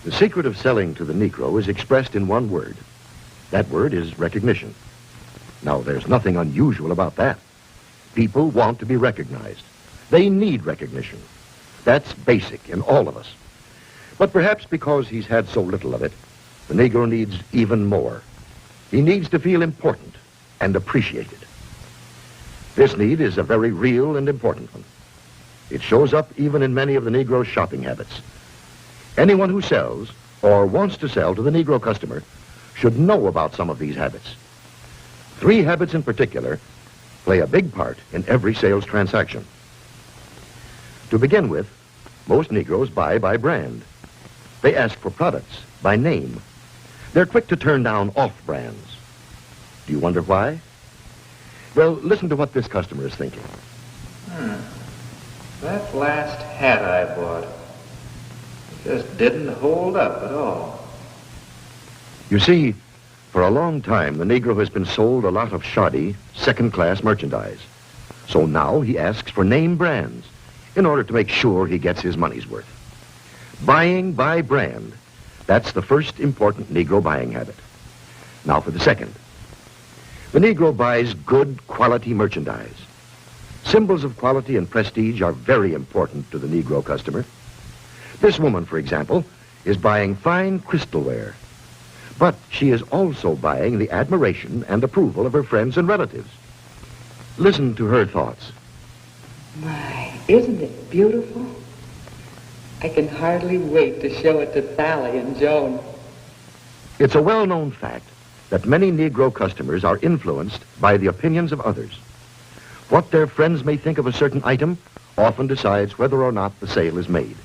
The secret of selling to the Negro is expressed in one word. That word is recognition. Now, there's nothing unusual about that. People want to be recognized. They need recognition. That's basic in all of us. But perhaps because he's had so little of it, the Negro needs even more. He needs to feel important and appreciated. This need is a very real and important one. It shows up even in many of the Negro's shopping habits. Anyone who sells or wants to sell to the Negro customer should know about some of these habits. 3 habits in particular play a big part in every sales transaction. To begin with, most Negroes buy by brand. They ask for products by name. They're quick to turn down off-brands. Do you wonder why? Well, listen to what this customer is thinking. That last hat I bought just didn't hold up at all. You see, for a long time, the Negro has been sold a lot of shoddy, second-class merchandise. So now he asks for name brands in order to make sure he gets his money's worth. Buying by brand, that's the first important Negro buying habit. Now for the second. The Negro buys good quality merchandise. Symbols of quality and prestige are very important to the Negro customer. This woman, for example, is buying fine crystalware. But she is also buying the admiration and approval of her friends and relatives. Listen to her thoughts. My, isn't it beautiful? I can hardly wait to show it to Sally and Joan. It's a well-known fact that many Negro customers are influenced by the opinions of others. What their friends may think of a certain item often decides whether or not the sale is made.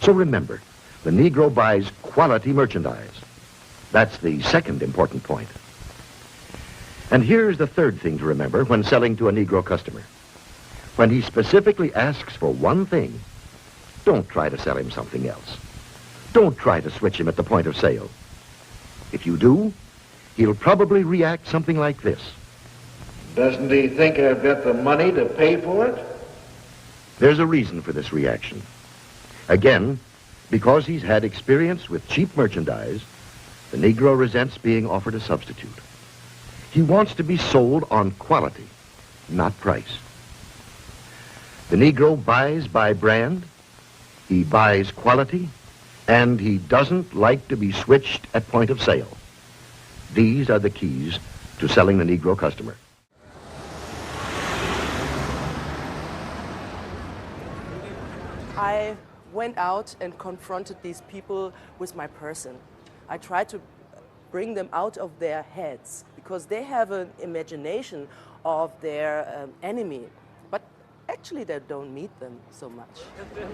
So remember, the Negro buys quality merchandise. That's the second important point. And here's the third thing to remember when selling to a Negro customer. When he specifically asks for one thing, don't try to sell him something else. Don't try to switch him at the point of sale. If you do, he'll probably react something like this. Doesn't he think I've got the money to pay for it? There's a reason for this reaction. Again, because he's had experience with cheap merchandise, the Negro resents being offered a substitute. He wants to be sold on quality, not price. The Negro buys by brand, he buys quality, and he doesn't like to be switched at point of sale. These are the keys to selling the Negro customer. I went out and confronted these people with my person. I tried to bring them out of their heads because they have an imagination of their enemy. But actually they don't meet them so much.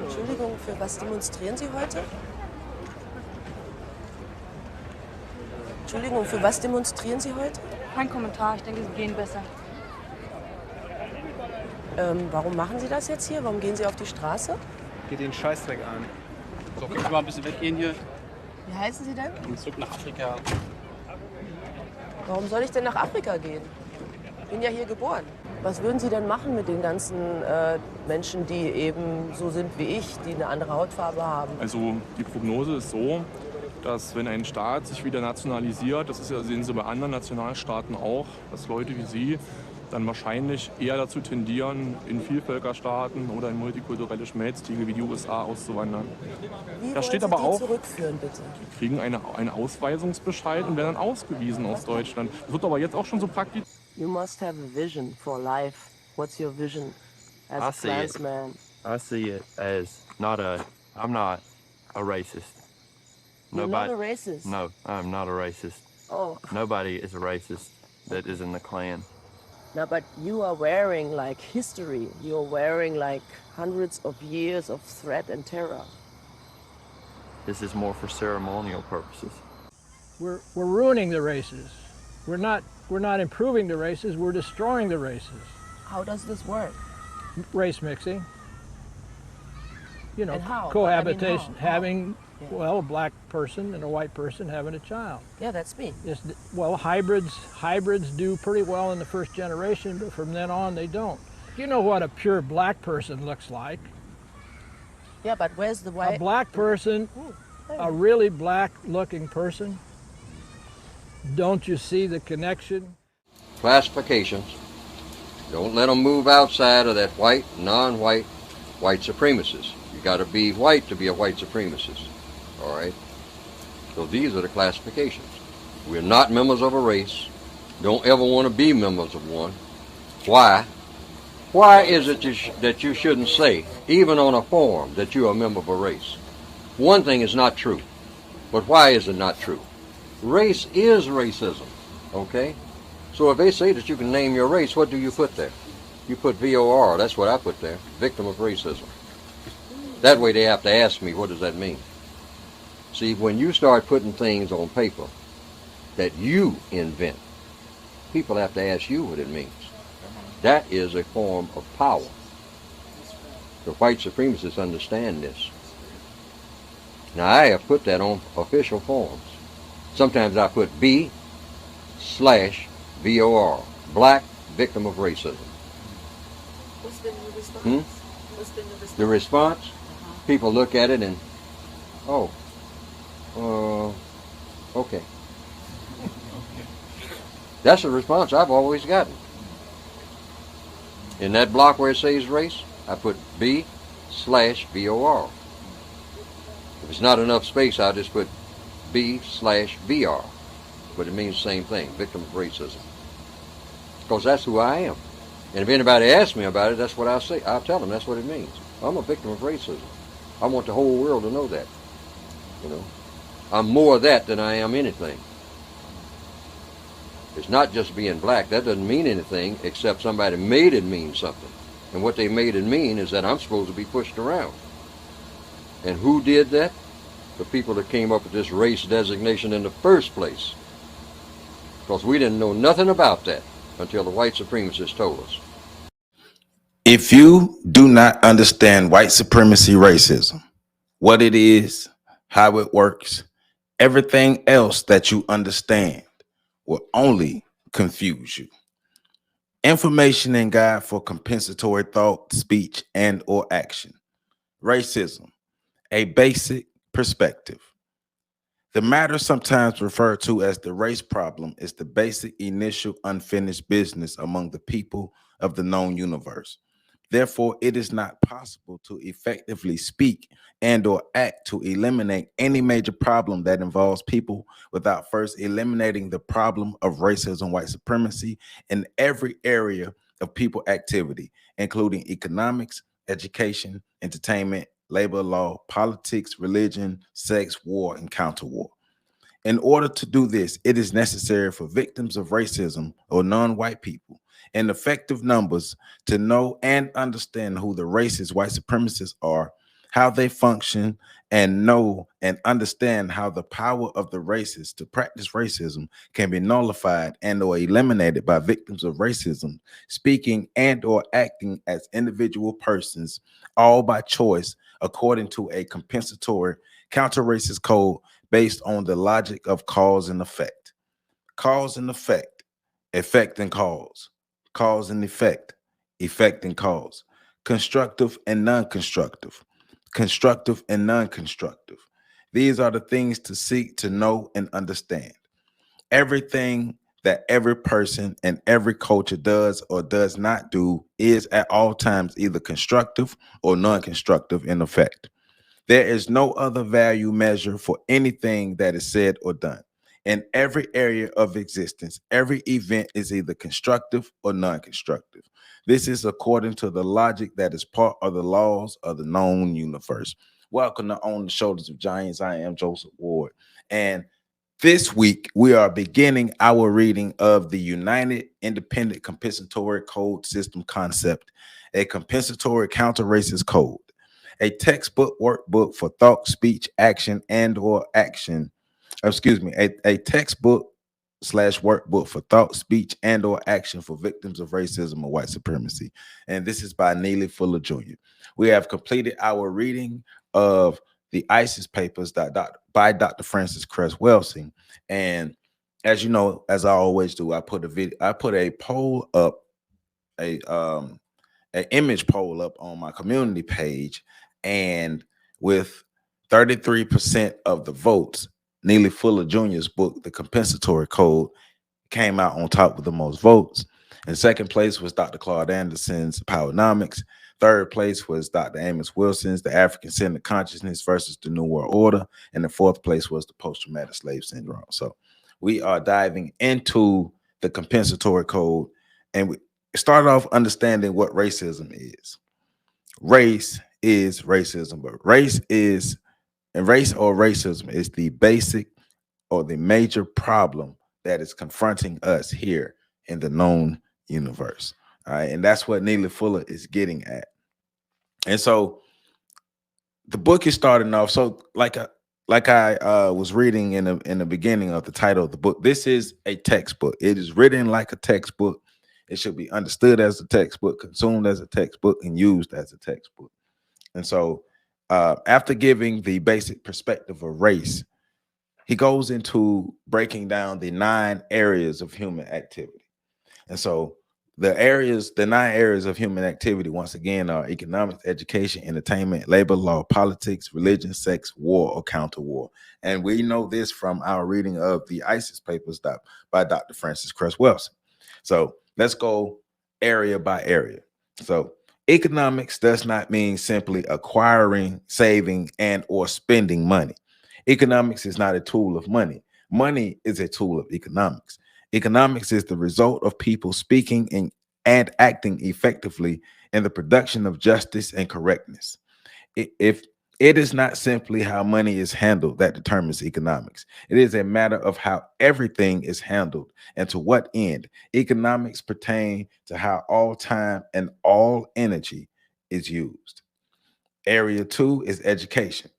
Entschuldigung, für was demonstrieren Sie heute? Entschuldigung, für was demonstrieren Sie heute? Kein Kommentar, ich denke, Sie gehen besser. Warum machen Sie das jetzt hier? Warum gehen Sie auf die Straße? Geht den Scheißdreck an. So, können wir mal ein bisschen weggehen hier? Wie heißen Sie denn? Und zurück nach Afrika. Warum soll ich denn nach Afrika gehen? Ich bin ja hier geboren. Was würden Sie denn machen mit den ganzen Menschen, die eben so sind wie ich, die eine andere Hautfarbe haben? Also die Prognose ist so, dass wenn ein Staat sich wieder nationalisiert, das ist ja, sehen Sie bei anderen Nationalstaaten auch, dass Leute wie Sie dann wahrscheinlich eher dazu tendieren, in Vielvölkerstaaten oder in multikulturelle Schmelztiegel wie die USA auszuwandern. Wie Da steht wollen aber Sie die auch, zurückführen, bitte? die kriegen einen Ausweisungsbescheid und werden dann ausgewiesen aus Deutschland. Das wird aber jetzt auch schon so praktisch. You must have a vision for life. What's your vision as a Klansman? I see it as I'm not a racist. You're not a racist? No, I'm not a racist. Oh. Nobody is a racist that is in the Klan. No, but you are wearing like history. You're wearing like hundreds of years of threat and terror. This is more for ceremonial purposes. We're ruining the races. We're not improving the races, we're destroying the races. How does this work? Race mixing. You know, And how? cohabitation, How? having, Yeah. well, a black person and a white person having a child. Yeah, that's me. Well, hybrids do pretty well in the first generation, but from then on they don't. You know what a pure black person looks like. Yeah, but where's the white? A black person a really black-looking person, don't you see the connection? Classifications. Don't let them move outside of that white, non-white, white supremacist. You got to be white to be a white supremacist. All right? So these are the classifications. We're not members of a race. Don't ever want to be members of one. Why? Why is it that you shouldn't say, even on a form, that you're a member of a race? One thing is not true. But why is it not true? Race is racism. Okay? So if they say that you can name your race, what do you put there? You put VOR. That's what I put there. Victim of racism. That way they have to ask me, what does that mean? See, when you start putting things on paper that you invent, people have to ask you what it means. That is a form of power. The white supremacists understand this. Now, I have put that on official forms. Sometimes I put B/VOR, Black Victim of Racism. What's been the response? What's been the response? The response? People look at it and, okay. That's the response I've always gotten. In that block where it says race, I put B/VOR. If it's not enough space, I'll just put B/VR. But it means the same thing, victim of racism. Because that's who I am. And if anybody asks me about it, that's what I'll say. I'll tell them that's what it means. I'm a victim of racism. I want the whole world to know that. You know, I'm more of that than I am anything. It's not just being black. That doesn't mean anything except somebody made it mean something. And what they made it mean is that I'm supposed to be pushed around. And who did that? The people that came up with this race designation in the first place. Because we didn't know nothing about that until the white supremacists told us. If you do not understand white supremacy racism, what it is, how it works, everything else that you understand will only confuse you. Information and guide for compensatory thought, speech, and or action. Racism, a basic perspective. The matter sometimes referred to as the race problem is the basic initial unfinished business among the people of the known universe. Therefore, it is not possible to effectively speak and or act to eliminate any major problem that involves people without first eliminating the problem of racism, white supremacy in every area of people activity, including economics, education, entertainment, labor law, politics, religion, sex, war, and counter-war. In order to do this, it is necessary for victims of racism or non-white people in effective numbers to know and understand who the racist white supremacists are, how they function, and know and understand how the power of the racists to practice racism can be nullified and or eliminated by victims of racism, speaking and or acting as individual persons, all by choice, according to a compensatory counter-racist code based on the logic of cause and effect. Cause and effect, effect and cause. Cause and effect, effect and cause. Constructive and non-constructive. Constructive and non-constructive. These are the things to seek to know and understand. Everything that every person and every culture does or does not do is at all times either constructive or non-constructive in effect. There is no other value measure for anything that is said or done. In every area of existence, every event is either constructive or non-constructive. This is according to the logic that is part of the laws of the known universe. Welcome to On the Shoulders of Giants. I am Joseph Ward. And this week, we are beginning our reading of the United Independent Compensatory Code System Concept, a compensatory counter-racist code, a textbook workbook for thought, speech, action, and or action. A textbook / workbook for thought, speech, and or action for victims of racism or white supremacy. And this is by Neely Fuller Jr. We have completed our reading of the ISIS papers by Dr. Francis Cress Welsing. And as you know, as I always do, I put a poll up, an image poll up on my community page, and with 33% of the votes. Neely Fuller Jr.'s book, The Compensatory Code, came out on top with the most votes. In second place was Dr. Claude Anderson's Powernomics. Third place was Dr. Amos Wilson's The African-Centered Consciousness versus the New World Order. And the fourth place was the Post-Traumatic Slave Syndrome. So we are diving into the Compensatory Code, and we started off understanding what racism is. Race is racism, but race or racism is the basic or the major problem that is confronting us here in the known universe. All right. And that's what Neely Fuller is getting at. And so the book is starting off. So like I was reading in the beginning of the title of the book, this is a textbook. It is written like a textbook. It should be understood as a textbook, consumed as a textbook, and used as a textbook. And so after giving the basic perspective of race, he goes into breaking down the 9 areas of human activity. And so the 9 areas of human activity, once again, are economics, education, entertainment, labor, law, politics, religion, sex, war, or counter war. And we know this from our reading of the ISIS papers by Dr. Francis Cress Welsing. So let's go area by area. So economics does not mean simply acquiring, saving, and or spending money. Economics is not a tool of money. Money is a tool of economics. Economics is the result of people speaking and acting effectively in the production of justice and correctness. If it is not simply how money is handled that determines economics. It is a matter of how everything is handled and to what end. Economics pertain to how all time and all energy is used. Area 2 is education.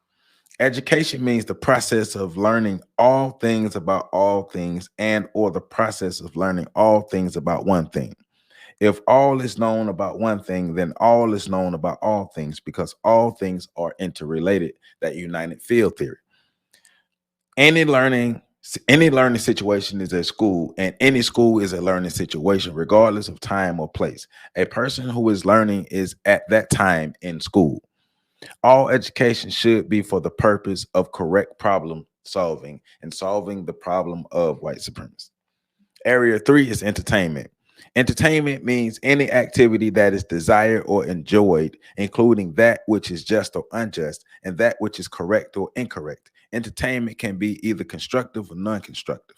Education means the process of learning all things about all things and or the process of learning all things about one thing. If all is known about one thing, then all is known about all things because all things are interrelated, that united field theory. Any learning situation is a school, and any school is a learning situation, regardless of time or place. A person who is learning is at that time in school. All education should be for the purpose of correct problem solving and solving the problem of white supremacy. Area 3 is entertainment. Entertainment means any activity that is desired or enjoyed, including that which is just or unjust, and that which is correct or incorrect. Entertainment can be either constructive or non-constructive.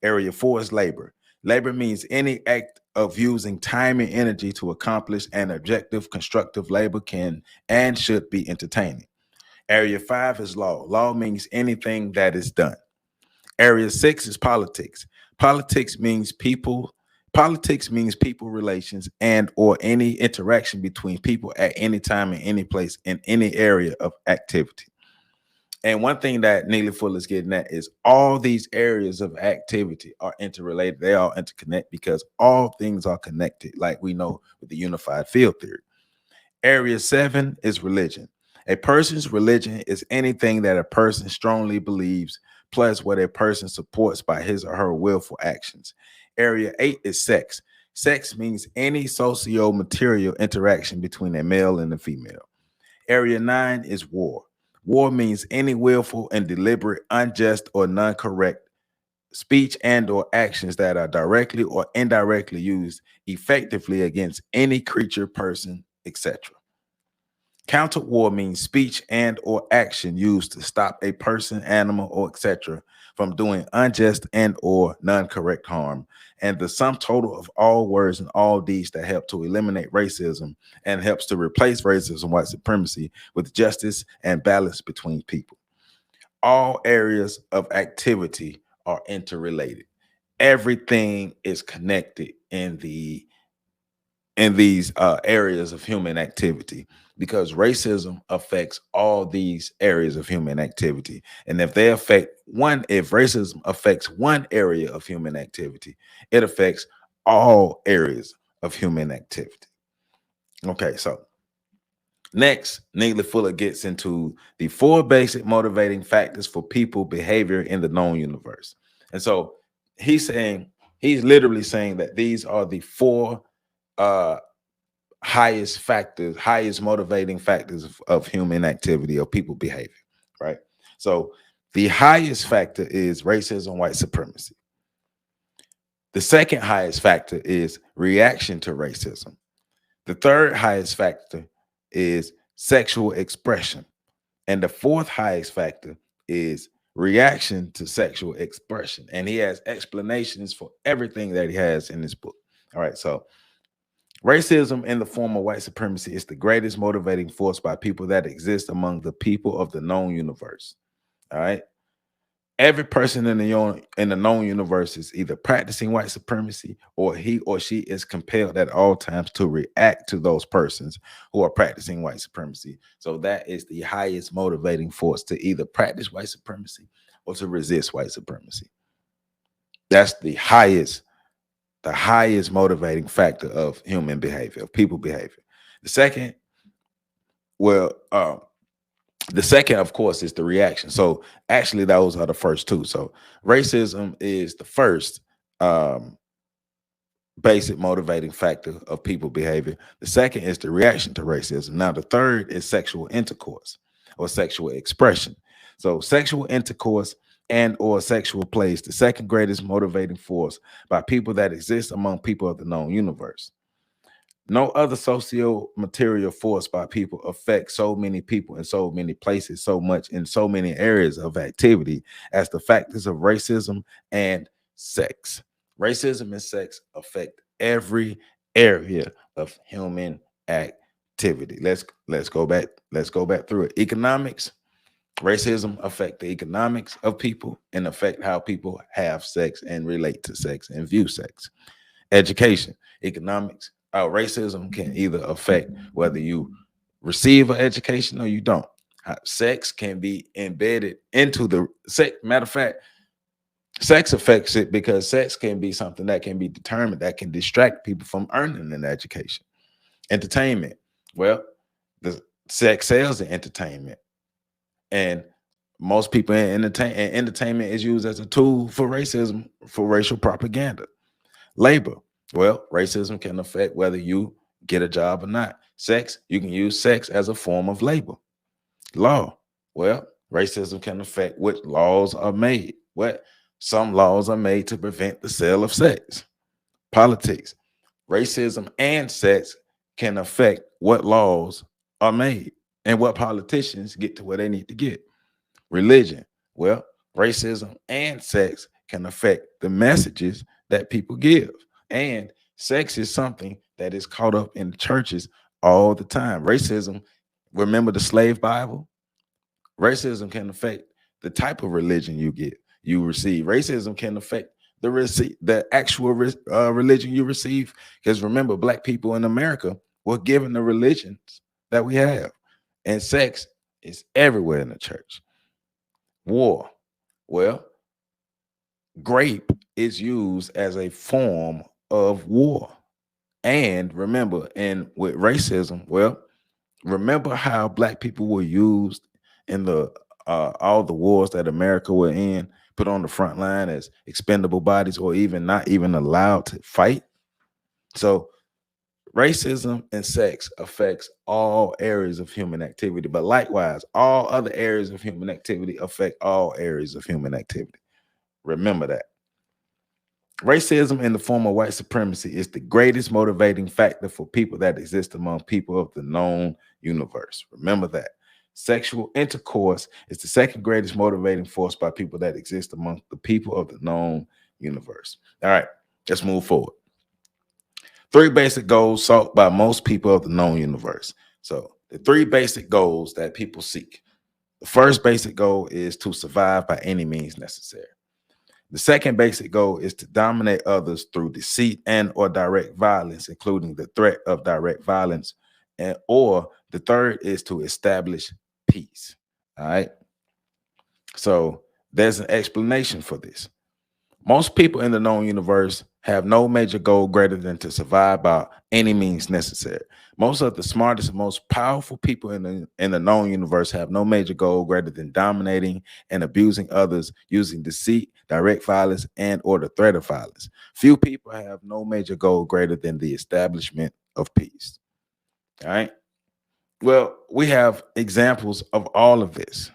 Area 4 is labor. Labor means any act of using time and energy to accomplish an objective. Constructive labor can and should be entertaining. Area 5 is law. Law means anything that is done. Area 6 is politics. Politics means people relations and or any interaction between people at any time in any place in any area of activity. And one thing that Neely Fuller is getting at is all these areas of activity are interrelated. They all interconnect because all things are connected, like we know with the unified field theory. Area 7 is religion. A person's religion is anything that a person strongly believes, plus what a person supports by his or her willful actions. Area 8 is sex. Sex means any socio-material interaction between a male and a female. Area 9 is war. War means any willful and deliberate, unjust or non-correct speech and or actions that are directly or indirectly used effectively against any creature, person, etc. Counter war means speech and or action used to stop a person, animal, or etc. from doing unjust and or non-correct harm, and the sum total of all words and all deeds that help to eliminate racism and helps to replace racism, white supremacy, with justice and balance between people. All areas of activity are interrelated. Everything is connected in these areas of human activity, because racism affects all these areas of human activity. And if racism affects one area of human activity, it affects all areas of human activity. Okay, so next, Neely Fuller gets into the 4 basic motivating factors for people behavior in the known universe. And so he's literally saying that these are the 4 highest motivating factors of human activity or people behavior, So the highest factor is racism, white supremacy. The second highest factor is reaction to racism. The third highest factor is sexual expression. And the fourth highest factor is reaction to sexual expression. And he has explanations for everything that he has in this book. All right. So racism in the form of white supremacy is the greatest motivating force by people that exist among the people of the known universe. All right. Every person in the known universe is either practicing white supremacy or he or she is compelled at all times to react to those persons who are practicing white supremacy. So that is the highest motivating force to either practice white supremacy or to resist white supremacy. That's the highest motivating factor of human behavior, of people behavior. The second, of course, is the reaction. So actually, those are the first two. So racism is the first basic motivating factor of people behavior. The second is the reaction to racism. Now, the third is sexual intercourse or sexual expression. So sexual intercourse and or sexual play is the second greatest motivating force by people that exist among people of the known universe. No other socio-material force by people affects so many people in so many places, so much in so many areas of activity as the factors of racism and sex. Racism and sex affect every area of human activity. Let's go back through it. Economics. Racism affect the economics of people and affect how people have sex and relate to sex and view sex. Education. Economics. Racism can either affect whether you receive an education or you don't. Sex can be embedded into the sex. Matter of fact, sex affects it because sex can be something that can be determined that can distract people from earning an education. Entertainment. Well, the sex sells in entertainment, and most people in entertainment is used as a tool for racism, for racial propaganda. Labor. Well, racism can affect whether you get a job or not. Sex, you can use sex as a form of labor. Law. Well, racism can affect what laws are made. Some laws are made to prevent the sale of sex. Politics. Racism and sex can affect what laws are made and what politicians get to where they need to get. Religion. Well, racism and sex can affect the messages that people give. And sex is something that is caught up in the churches all the time. Racism, remember the slave Bible? Racism can affect the type of religion you receive. Racism can affect the actual religion you receive. Because remember, Black people in America were given the religions that we have. And sex is everywhere in the church. War. Well, grape is used as a form of war. And remember, and with racism, well, remember how Black people were used in the all the wars that America were in, put on the front line as expendable bodies or even not even allowed to fight. So racism and sex affects all areas of human activity, but likewise, all other areas of human activity affect all areas of human activity. Remember that. Racism in the form of white supremacy is the greatest motivating factor for people that exist among people of the known universe. Remember that. Sexual intercourse is the second greatest motivating force by people that exist among the people of the known universe. All right, let's move forward. 3 basic goals sought by most people of the known universe. So the 3 basic goals that people seek. The first basic goal is to survive by any means necessary. The second basic goal is to dominate others through deceit and or direct violence, including the threat of direct violence. Or the third is to establish peace. All right. So there's an explanation for this. Most people in the known universe have no major goal greater than to survive by any means necessary. Most of the smartest and most powerful people in the known universe have no major goal greater than dominating and abusing others using deceit, direct violence, and or the threat of violence. Few people have no major goal greater than the establishment of peace. All right. Well, we have examples of all of this.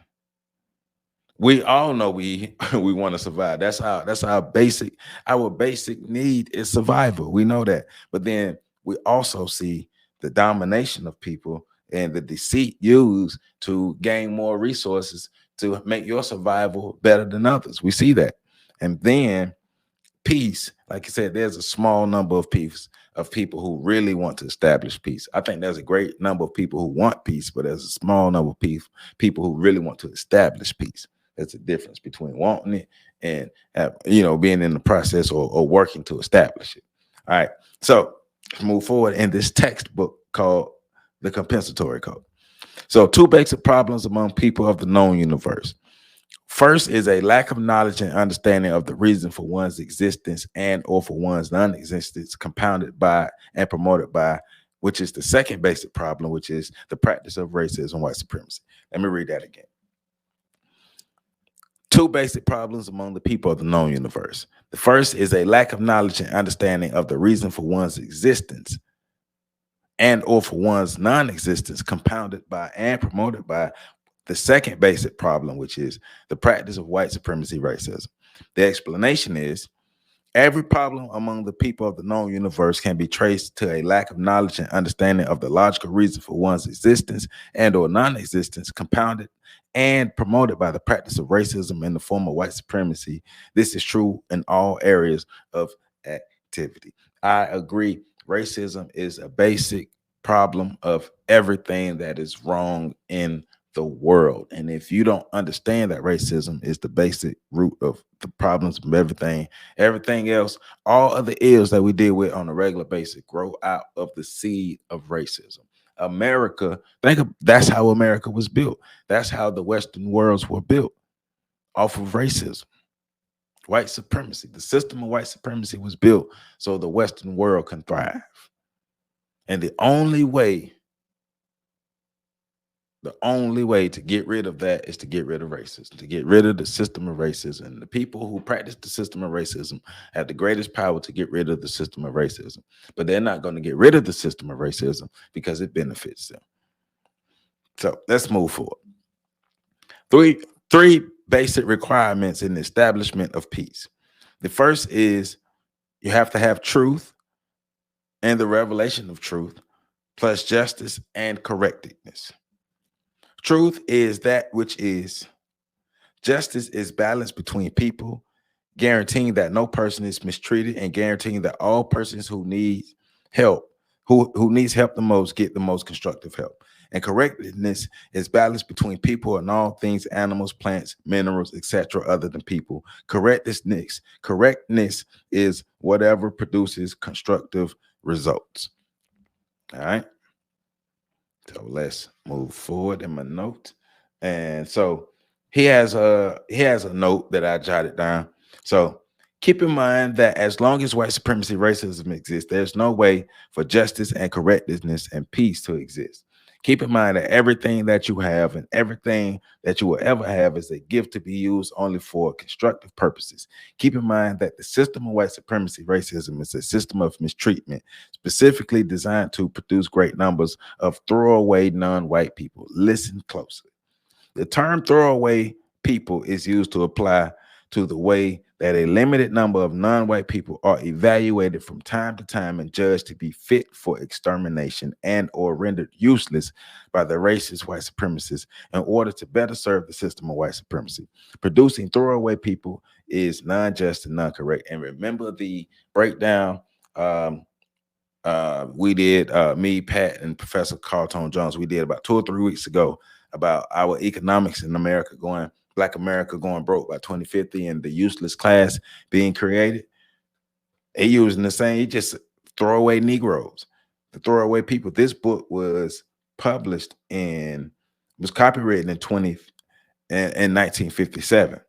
we all know we we want to survive. That's our basic, our basic need is survival. We know that. But then we also see the domination of people and the deceit used to gain more resources to make your survival better than others. We see that. And then peace, like you said, there's a small number of people who really want to establish peace. I think there's a great number of people who want peace, but there's a small number of people who really want to establish peace. There's a difference between wanting it and being in the process or working to establish it. All right, so let's move forward in this textbook called the Compensatory Code. So, two basic problems among people of the known universe. First is a lack of knowledge and understanding of the reason for one's existence and or for one's non-existence, compounded by and promoted by, which is the second basic problem, which is the practice of racism, white supremacy. Let me read that again. Two basic problems among the people of the known universe. The first is a lack of knowledge and understanding of the reason for one's existence and or for one's non-existence, compounded by and promoted by the second basic problem, which is the practice of white supremacy racism. The explanation is every problem among the people of the known universe can be traced to a lack of knowledge and understanding of the logical reason for one's existence and or non-existence, compounded and promoted by the practice of racism in the form of white supremacy. This is true in all areas of activity. I agree. Racism is a basic problem of everything that is wrong in the world. And if you don't understand that racism is the basic root of the problems of everything else, all other ills that we deal with on a regular basis grow out of the seed of racism. America, that's how America was built. That's how the Western worlds were built, off of racism. White supremacy, the system of white supremacy was built so the Western world can thrive. And the only way to get rid of that is to get rid of racism, to get rid of the system of racism. And the people who practice the system of racism have the greatest power to get rid of the system of racism. But they're not going to get rid of the system of racism because it benefits them. So let's move forward. Three basic requirements in the establishment of peace. The first is you have to have truth and the revelation of truth, plus justice and correctness. Truth is that which is. Justice is balance between people, guaranteeing that no person is mistreated and guaranteeing that all persons who need help, who needs help the most, get the most constructive help. And correctness is balance between people and all things, animals, plants, minerals, etc., other than people. Correctness is whatever produces constructive results. All right. So let's move forward in my note. And so he has a note that I jotted down. So keep in mind that as long as white supremacy racism exists, there's no way for justice and correctness and peace to exist. Keep in mind that everything that you have and everything that you will ever have is a gift to be used only for constructive purposes. Keep in mind that the system of white supremacy racism is a system of mistreatment specifically designed to produce great numbers of throwaway non-white people. Listen closely. The term throwaway people is used to apply to the way that a limited number of non-white people are evaluated from time to time and judged to be fit for extermination and or rendered useless by the racist white supremacists in order to better serve the system of white supremacy. Producing throwaway people is non-just and non-correct. And remember the breakdown we did, me, Pat, and Professor Carlton Jones, we did about 2 or 3 weeks ago about our economics in America Black America going broke by 2050 and the useless class being created. He using the same, he just throwaway Negroes, the throwaway people. This book was published was copywritten in 1957.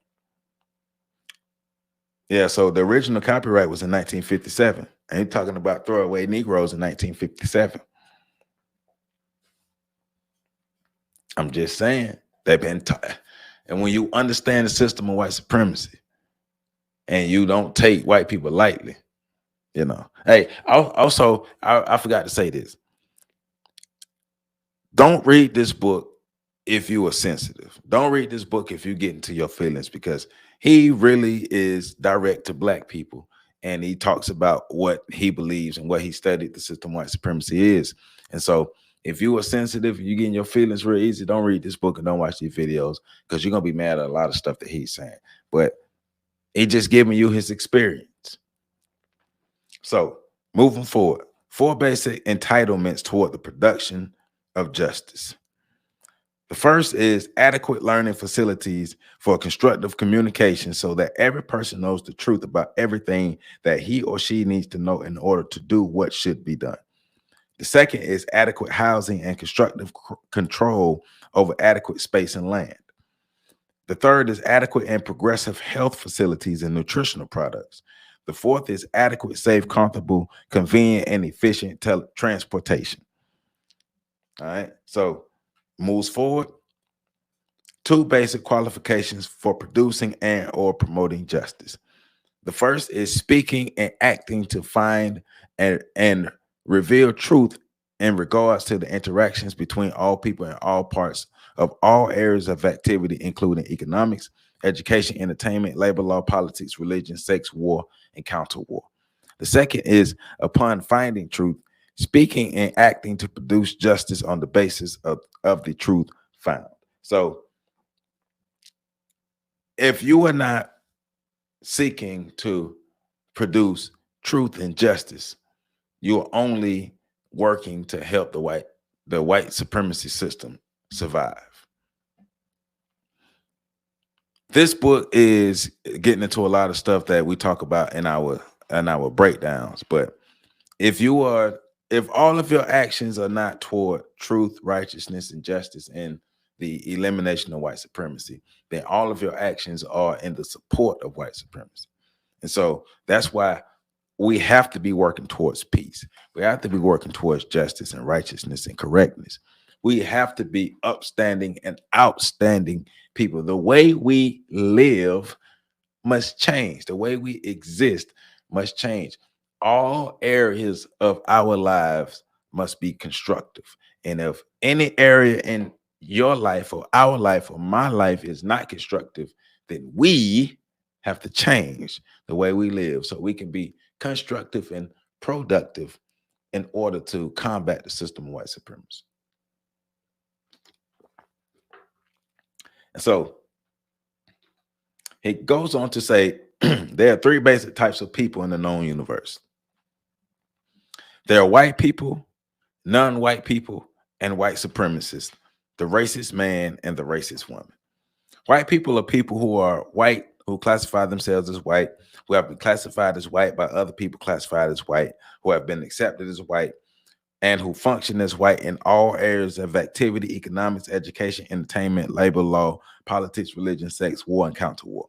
Yeah, so the original copyright was in 1957. And he's talking about throwaway Negroes in 1957. I'm just saying, they've been and when you understand the system of white supremacy and you don't take white people lightly, Hey, I forgot to say this. Don't read this book if you are sensitive. Don't read this book if you get into your feelings, because he really is direct to black people. And he talks about what he believes and what he studied the system of white supremacy is. And so if you are sensitive, you get in your feelings real easy, don't read this book and don't watch these videos, because you're going to be mad at a lot of stuff that he's saying. But he just giving you his experience. So moving forward, 4 basic entitlements toward the production of justice. The first is adequate learning facilities for constructive communication so that every person knows the truth about everything that he or she needs to know in order to do what should be done. The second is adequate housing and constructive control over adequate space and land. The third is adequate and progressive health facilities and nutritional products. The fourth is adequate, safe, comfortable, convenient, and efficient transportation. All right. So moves forward. 2 basic qualifications for producing and or promoting justice. The first is speaking and acting to find and reveal truth in regards to the interactions between all people in all parts of all areas of activity, including economics, education, entertainment, labor law, politics, religion, sex, war, and counter war. The second is, upon finding truth, speaking and acting to produce justice on the basis of the truth found. So if you are not seeking to produce truth and justice, you're only working to help the white supremacy system survive. This book is getting into a lot of stuff that we talk about in our breakdowns, but if all of your actions are not toward truth, righteousness, and justice and the elimination of white supremacy, then all of your actions are in the support of white supremacy. And so that's why we have to be working towards peace. We have to be working towards justice and righteousness and correctness. We have to be upstanding and outstanding people. The way we live must change. The way we exist must change. All areas of our lives must be constructive. And if any area in your life or our life or my life is not constructive, then we have to change the way we live so we can be constructive and productive in order to combat the system of white supremacy. And so it goes on to say there are 3 basic types of people in the known universe. There are white people, non-white people, and white supremacists, the racist man and the racist woman. White people are people who are white, who classify themselves as white, who have been classified as white by other people classified as white, who have been accepted as white, and who function as white in all areas of activity, economics, education, entertainment, labor law, politics, religion, sex, war, and counter war.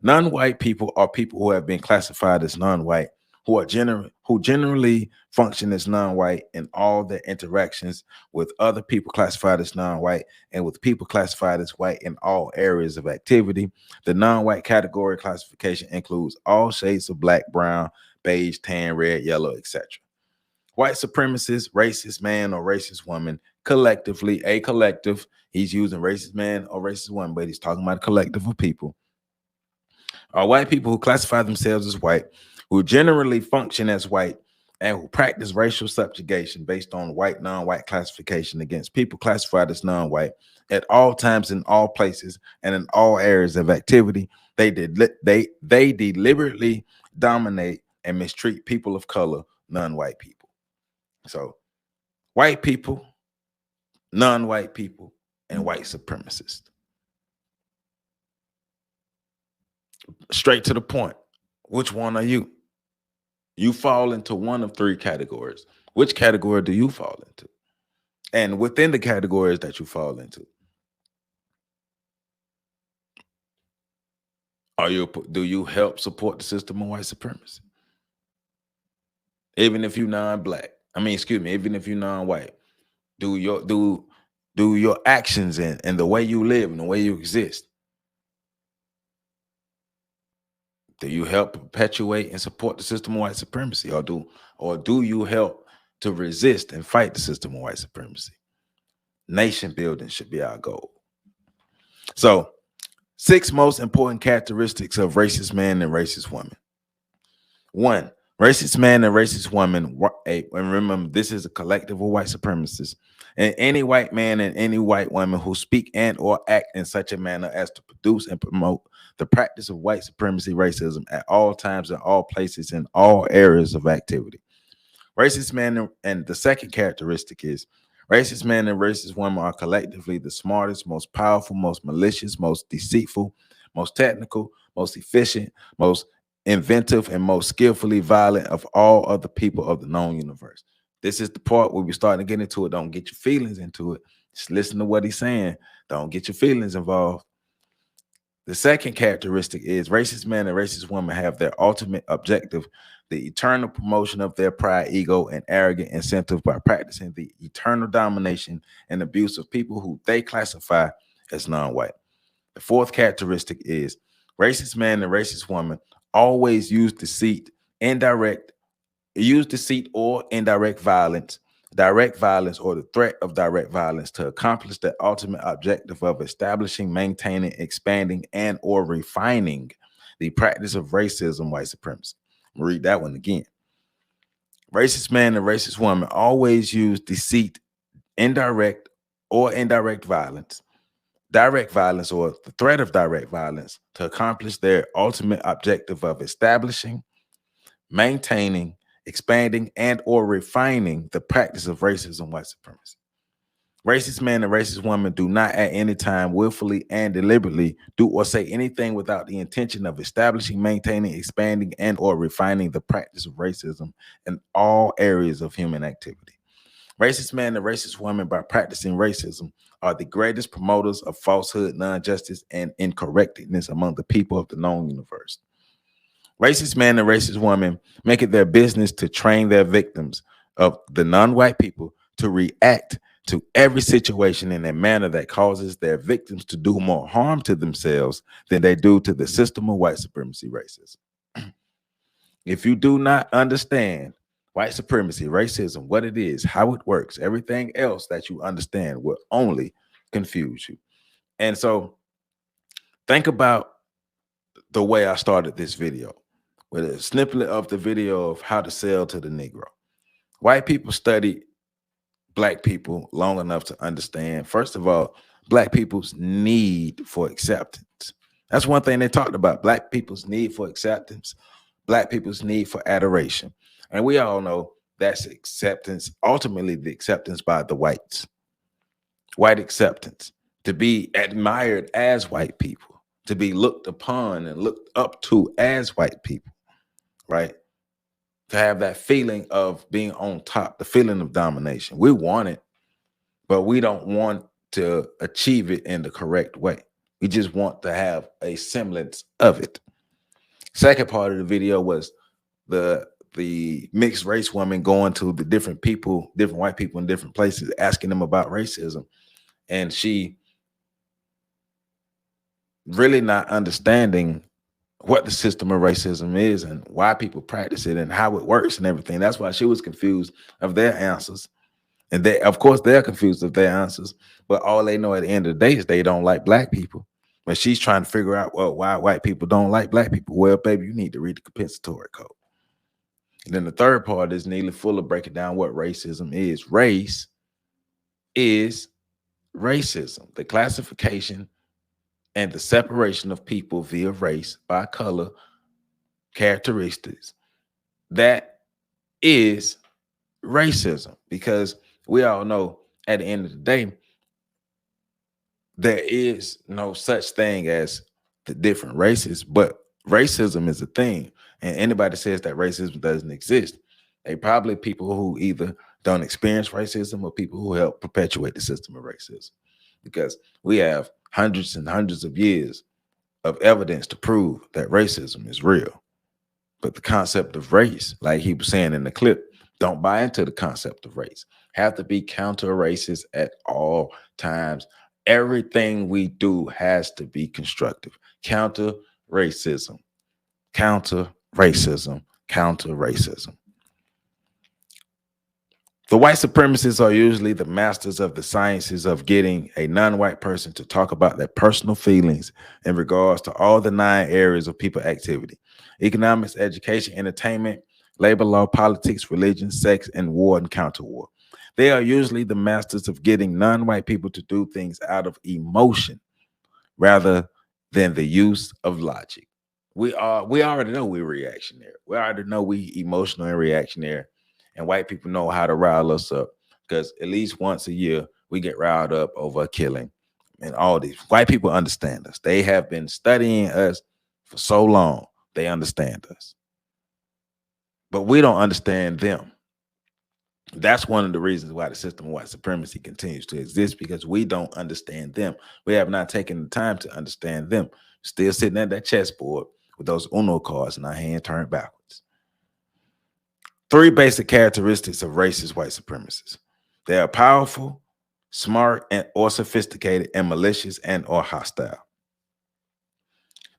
Non-white people are people who have been classified as non-white, who generally function as non-white in all their interactions with other people classified as non-white and with people classified as white in all areas of activity. The non-white category classification includes all shades of black, brown, beige, tan, red, yellow, etc. White supremacists, racist man or racist woman, collectively, a collective, he's using racist man or racist woman, but he's talking about a collective of people, are white people who classify themselves as white, who generally function as white, and who practice racial subjugation based on white, non-white classification against people classified as non-white at all times, in all places, and in all areas of activity. They deliberately dominate and mistreat people of color, non-white people. So white people, non-white people, and white supremacists. Straight to the point. Which one are you? You fall into one of 3 categories. Which category do you fall into? And within the categories that you fall into, do you help support the system of white supremacy? Even if you're non-black, even if you're non-white, do your actions and the way you live and the way you exist, do you help perpetuate and support the system of white supremacy, or do you help to resist and fight the system of white supremacy? Nation building should be our goal. So, 6 most important characteristics of racist man and racist woman. 1, racist man and racist woman. And remember, this is a collective of white supremacists. And any white man and any white woman who speak and or act in such a manner as to produce and promote the practice of white supremacy racism at all times, in all places, in all areas of activity. Racist man, and the second characteristic is racist man and racist woman are collectively the smartest, most powerful, most malicious, most deceitful, most technical, most efficient, most inventive, and most skillfully violent of all other people of the known universe. This is the part where we starting to get into it. Don't get your feelings into it. Just listen to what he's saying. Don't get your feelings involved. The second characteristic is racist men and racist women have their ultimate objective, the eternal promotion of their pride, ego, and arrogant incentive by practicing the eternal domination and abuse of people who they classify as non-white. The fourth characteristic is racist man and racist woman always use deceit or indirect violence, direct violence, or the threat of direct violence to accomplish the ultimate objective of establishing, maintaining, expanding, and or refining the practice of racism, white supremacy. I'm gonna read that one again. Racist man and racist woman always use deceit, indirect violence, direct violence, or the threat of direct violence to accomplish their ultimate objective of establishing, maintaining, expanding, and or refining the practice of racism, white supremacy. Racist men and racist women do not at any time willfully and deliberately do or say anything without the intention of establishing, maintaining, expanding, and or refining the practice of racism in all areas of human activity. Racist men and racist women, by practicing racism, are the greatest promoters of falsehood, non-justice, and incorrectness among the people of the known universe. Racist men and racist women make it their business to train their victims of the non-white people to react to every situation in a manner that causes their victims to do more harm to themselves than they do to the system of white supremacy racism. If you do not understand white supremacy, racism, what it is, how it works, everything else that you understand will only confuse you. And so think about the way I started this video with a snippet of the video of how to sell to the Negro. White people study Black people long enough to understand, first of all, Black people's need for acceptance. That's one thing they talked about, Black people's need for acceptance, Black people's need for adoration. And we all know that's acceptance, ultimately the acceptance by the whites. White acceptance, to be admired as white people, to be looked upon and looked up to as white people, right? To have that feeling of being on top, the feeling of domination. We want it, but we don't want to achieve it in the correct way. We just want to have a semblance of it. Second part of the video was the mixed race woman going to the different white people in different places, asking them about racism. And she really not understanding what the system of racism is and why people practice it and how it works and everything. That's why she was confused of their answers. And of course, they're confused of their answers, but all they know at the end of the day is they don't like Black people. But she's trying to figure out, well, why white people don't like Black people. Well, baby, you need to read the compensatory code. And then the third part is Neely Fuller breaking down what racism is. Race is racism, the classification and the separation of people via race by color characteristics. That is racism, because we all know at the end of the day, there is no such thing as the different races, but racism is a thing. And anybody says that racism doesn't exist, they probably people who either don't experience racism or people who help perpetuate the system of racism, because we have hundreds and hundreds of years of evidence to prove that racism is real. But the concept of race, like he was saying in the clip, don't buy into the concept of race. Have to be counter-racist at all times. Everything we do has to be constructive. Counter-racism, counter-racism, counter-racism. The white supremacists are usually the masters of the sciences of getting a non-white person to talk about their personal feelings in regards to all the 9 areas of people activity: economics, education, entertainment, labor law, politics, religion, sex, and war and counter-war. They are usually the masters of getting non-white people to do things out of emotion rather than the use of logic. We already know we're reactionary. We already know we emotional and reactionary, and white people know how to rile us up because at least once a year we get riled up over a killing. And all these white people understand us. They have been studying us for so long. They understand us, but we don't understand them. That's one of the reasons why the system of white supremacy continues to exist, because we don't understand them. We have not taken the time to understand them. Still sitting at that chessboard with those Uno cards in our hand turned backwards. 3 basic characteristics of racist white supremacists. They are powerful, smart, and or sophisticated, and malicious and or hostile.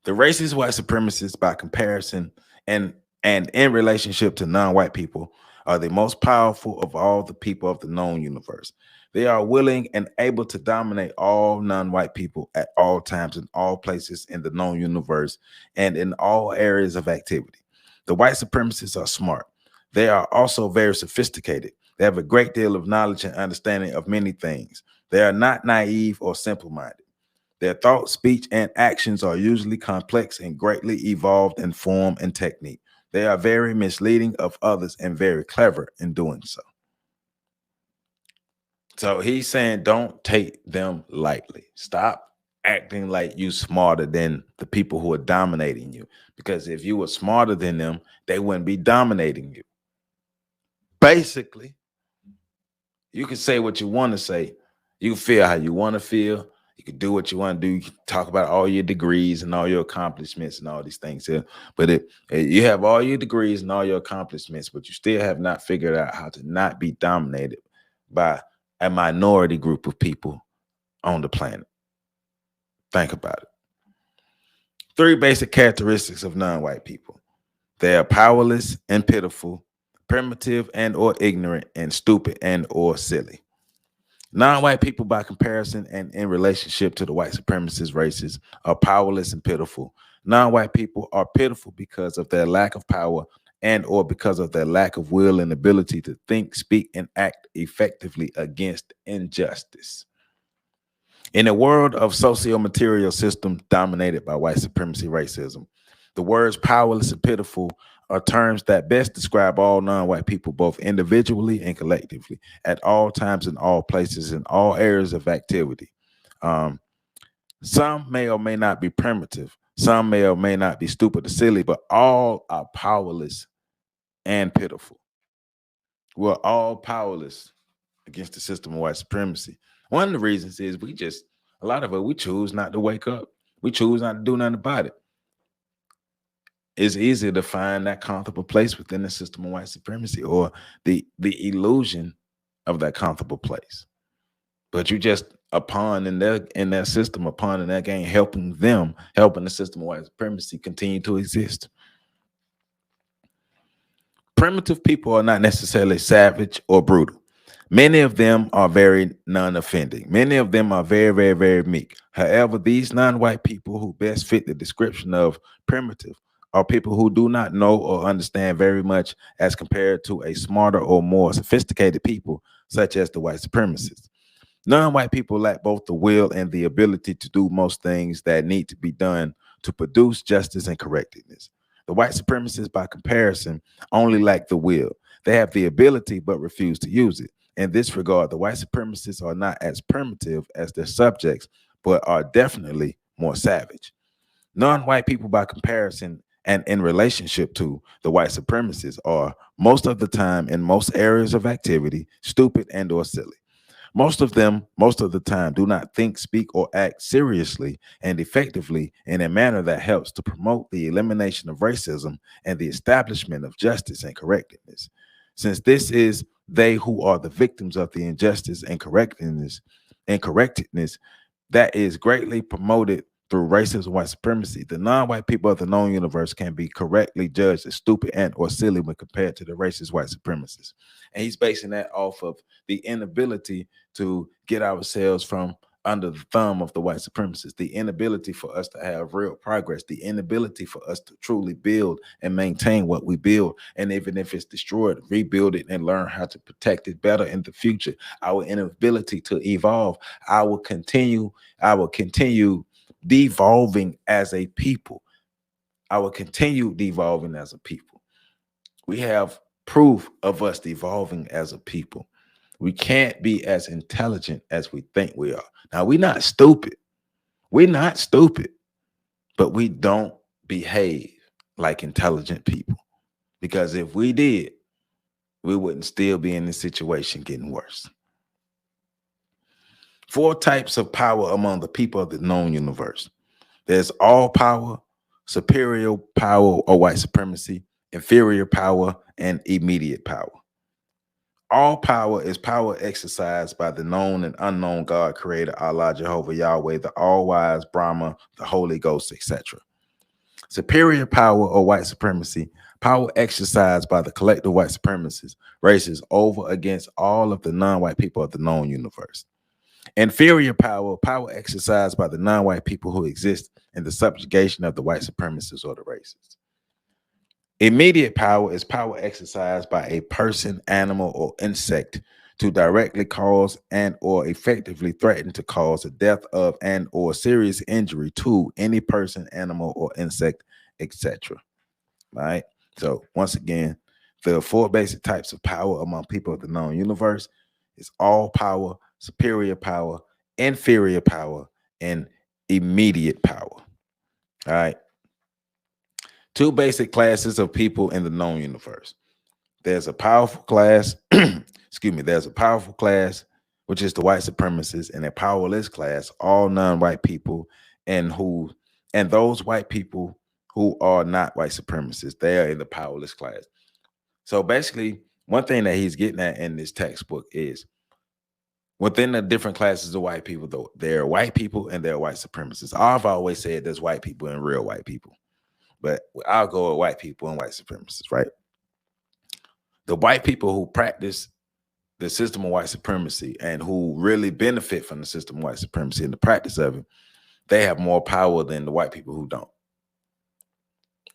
The racist white supremacists, by comparison and in relationship to non-white people, are the most powerful of all the people of the known universe. They are willing and able to dominate all non-white people at all times, in all places in the known universe, and in all areas of activity. The white supremacists are smart. They are also very sophisticated. They have a great deal of knowledge and understanding of many things. They are not naive or simple-minded. Their thoughts, speech, and actions are usually complex and greatly evolved in form and technique. They are very misleading of others and very clever in doing so. So he's saying, don't take them lightly. Stop acting like you smarter than the people who are dominating you. Because if you were smarter than them, they wouldn't be dominating you. Basically, you can say what you want to say. You can feel how you want to feel. You can do what you want to do. You can talk about all your degrees and all your accomplishments and all these things here. But if you have all your degrees and all your accomplishments, but you still have not figured out how to not be dominated by a minority group of people on the planet. Think about it. 3 basic characteristics of non-white people. They are powerless and pitiful, primitive and or ignorant, and stupid and or silly. Non-white people, by comparison and in relationship to the white supremacist races, are powerless and pitiful. Non-white people are pitiful because of their lack of power and or because of their lack of will and ability to think, speak, and act effectively against injustice. In a world of socio-material systems dominated by white supremacy racism, the words powerless and pitiful are terms that best describe all non-white people, both individually and collectively, at all times, in all places, in all areas of activity. Some may or may not be primitive. Some may or may not be stupid or silly, but all are powerless and pitiful. We're all powerless against the system of white supremacy. One of the reasons is a lot of us, we choose not to wake up. We choose not to do nothing about it. It's easier to find that comfortable place within the system of white supremacy, or the illusion of that comfortable place. But you just a pawn in that system, a pawn in that game, helping the system of white supremacy continue to exist. Primitive people are not necessarily savage or brutal. Many of them are very non-offending. Many of them are very, very, very meek. However, these non-white people who best fit the description of primitive are people who do not know or understand very much as compared to a smarter or more sophisticated people, such as the white supremacists. Non-white people lack both the will and the ability to do most things that need to be done to produce justice and correctness. The white supremacists, by comparison, only lack the will. They have the ability but refuse to use it. In this regard, the white supremacists are not as primitive as their subjects, but are definitely more savage. Non-white people, by comparison and in relationship to the white supremacists, are most of the time, in most areas of activity, stupid and or silly. Most of them, most of the time, do not think, speak, or act seriously and effectively in a manner that helps to promote the elimination of racism and the establishment of justice and correctness. Since this is they who are the victims of the injustice and correctness that is greatly promoted through racism, white supremacy, the non-white people of the known universe can be correctly judged as stupid and or silly when compared to the racist white supremacists. And he's basing that off of the inability to get ourselves from under the thumb of the white supremacists, the inability for us to have real progress, the inability for us to truly build and maintain what we build. And even if it's destroyed, rebuild it and learn how to protect it better in the future. Our inability to evolve, I will continue devolving as a people. I will continue devolving as a people. We have proof of us devolving as a people. We can't be as intelligent as we think we are. Now, we're not stupid. We're not stupid, but we don't behave like intelligent people. Because if we did, we wouldn't still be in this situation getting worse. 4 types of power among the people of the known universe. There's all power, superior power or white supremacy, inferior power, and immediate power. All power is power exercised by the known and unknown God, Creator, Allah, Jehovah, Yahweh, the All-Wise, Brahma, the Holy Ghost, etc. Superior power or white supremacy, power exercised by the collective white supremacists, races over against all of the non-white people of the known universe. Inferior power, power exercised by the non-white people who exist in the subjugation of the white supremacists or the racists. Immediate power is power exercised by a person, animal, or insect to directly cause and or effectively threaten to cause the death of and or serious injury to any person, animal, or insect, etc. All right. So once again, the 4 basic types of power among people of the known universe is all power, superior power, inferior power, and immediate power. All right. 2 basic classes of people in the known universe. There's a powerful class, there's a powerful class, which is the white supremacists, and a powerless class, all non-white people, and those white people who are not white supremacists, they are in the powerless class. So basically, one thing that he's getting at in this textbook is within the different classes of white people, though, there are white people and there are white supremacists. I've always said there's white people and real white people, but I'll go with white people and white supremacists, right? The white people who practice the system of white supremacy and who really benefit from the system of white supremacy and the practice of it, they have more power than the white people who don't.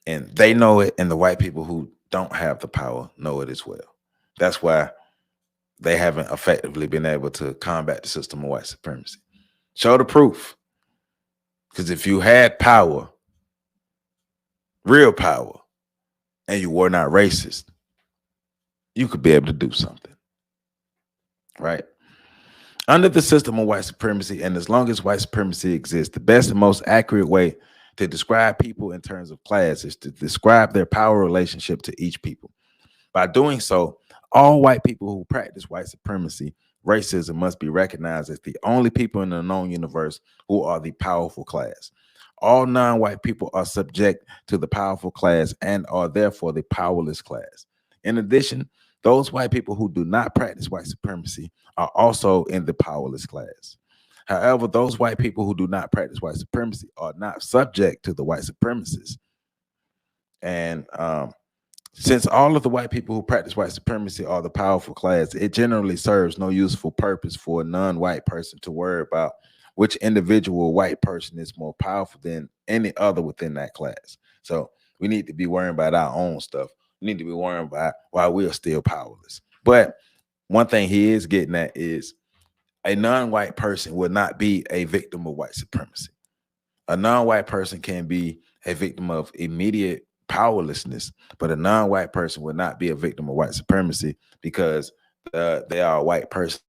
And they know it, and the white people who don't have the power know it as well. That's why they haven't effectively been able to combat the system of white supremacy. Show the proof. Because if you had power, real power, and you were not racist, you could be able to do something. Right? Under the system of white supremacy, and as long as white supremacy exists, the best and most accurate way to describe people in terms of class is to describe their power relationship to each people. By doing so, all white people who practice white supremacy, racism must be recognized as the only people in the known universe who are the powerful class. All non-white people are subject to the powerful class and are therefore the powerless class. In addition, those white people who do not practice white supremacy are also in the powerless class. However, those white people who do not practice white supremacy are not subject to the white supremacists. And since all of the white people who practice white supremacy are the powerful class, it generally serves no useful purpose for a non-white person to worry about which individual white person is more powerful than any other within that class. So we need to be worrying about our own stuff. We need to be worrying about why we are still powerless. But one thing he is getting at is a non-white person will not be a victim of white supremacy. A non-white person can be a victim of immediate powerlessness, but a non-white person would not be a victim of white supremacy because they are a white person,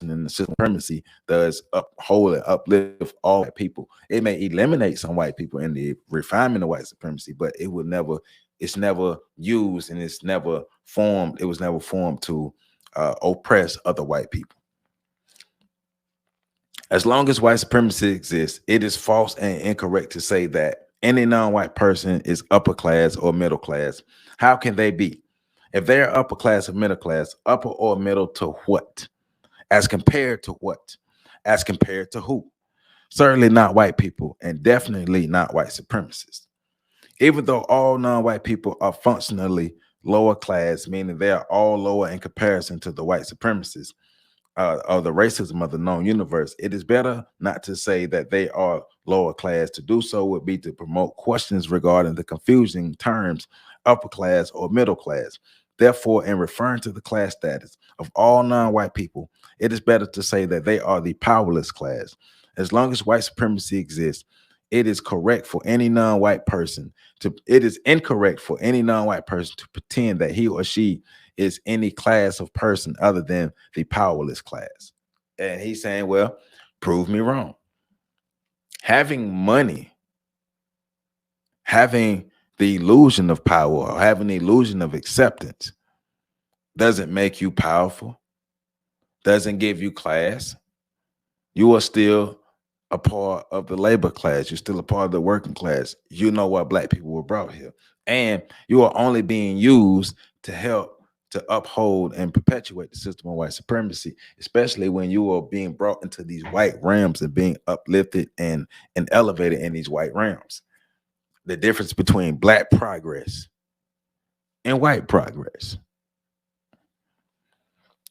and the supremacy does uphold and uplift all white people. It may eliminate some white people in the refinement of white supremacy, but it will never, it's never used, and it's never formed. It was never formed to oppress other white people. As long as white supremacy exists, it is false and incorrect to say that any non-white person is upper class or middle class. How can they be? If they're upper class or middle class, upper or middle to what? As compared to what? As compared to who? Certainly not white people, and definitely not white supremacists. Even though all non-white people are functionally lower class, meaning they are all lower in comparison to the white supremacists, or the racism of the known universe, it is better not to say that they are lower class. To do so would be to promote questions regarding the confusing terms upper class or middle class. Therefore, in referring to the class status of all non-white people, it is better to say that they are the powerless class. As long as white supremacy exists, it is correct for any non-white person it is incorrect for any non-white person to pretend that he or she is any class of person other than the powerless class. And he's saying, well, prove me wrong. Having money, having the illusion of power, or having the illusion of acceptance doesn't make you powerful, doesn't give you class. You are still a part of the labor class. You're still a part of the working class. You know why black people were brought here. And you are only being used to help to uphold and perpetuate the system of white supremacy, especially when you are being brought into these white realms and being uplifted and elevated in these white realms. The difference between black progress and white progress.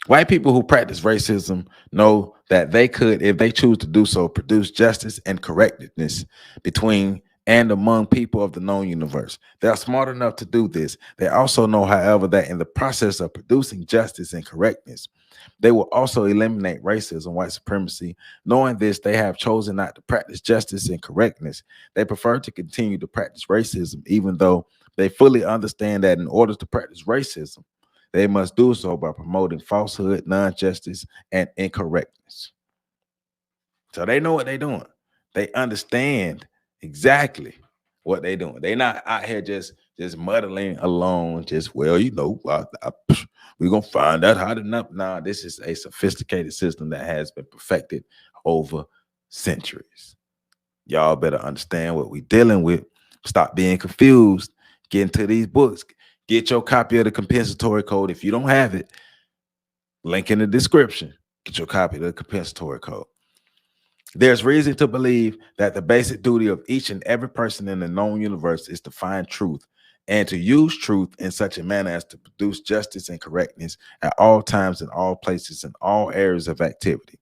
White people who practice racism know that they could, if they choose to do so, produce justice and correctness between and among people of the known universe. They are smart enough to do this. They also know, however, that in the process of producing justice and correctness, they will also eliminate racism, white supremacy. Knowing this, they have chosen not to practice justice and correctness. They prefer to continue to practice racism, even though they fully understand that in order to practice racism, they must do so by promoting falsehood, non-justice, and incorrectness. So they know what they're doing. They understand exactly what they're doing. They're not out here just muddling along, just, well, we're going to find out how to know. Nah, this is a sophisticated system that has been perfected over centuries. Y'all better understand what we're dealing with. Stop being confused. Get into these books. Get your copy of the compensatory code. If you don't have it, link in the description. Get your copy of the compensatory code. There's reason to believe that the basic duty of each and every person in the known universe is to find truth and to use truth in such a manner as to produce justice and correctness at all times, in all places, in all areas of activity.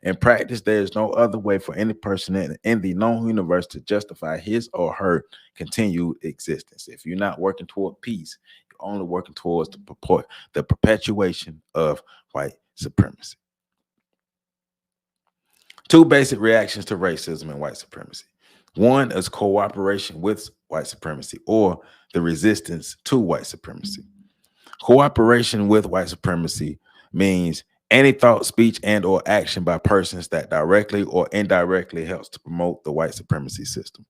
In practice, there is no other way for any person in the known universe to justify his or her continued existence. If you're not working toward peace, you're only working towards the perpetuation of white supremacy. Two basic reactions to racism and white supremacy. One is cooperation with white supremacy, or the resistance to white supremacy. Cooperation with white supremacy means any thought, speech, and or action by persons that directly or indirectly helps to promote the white supremacy system.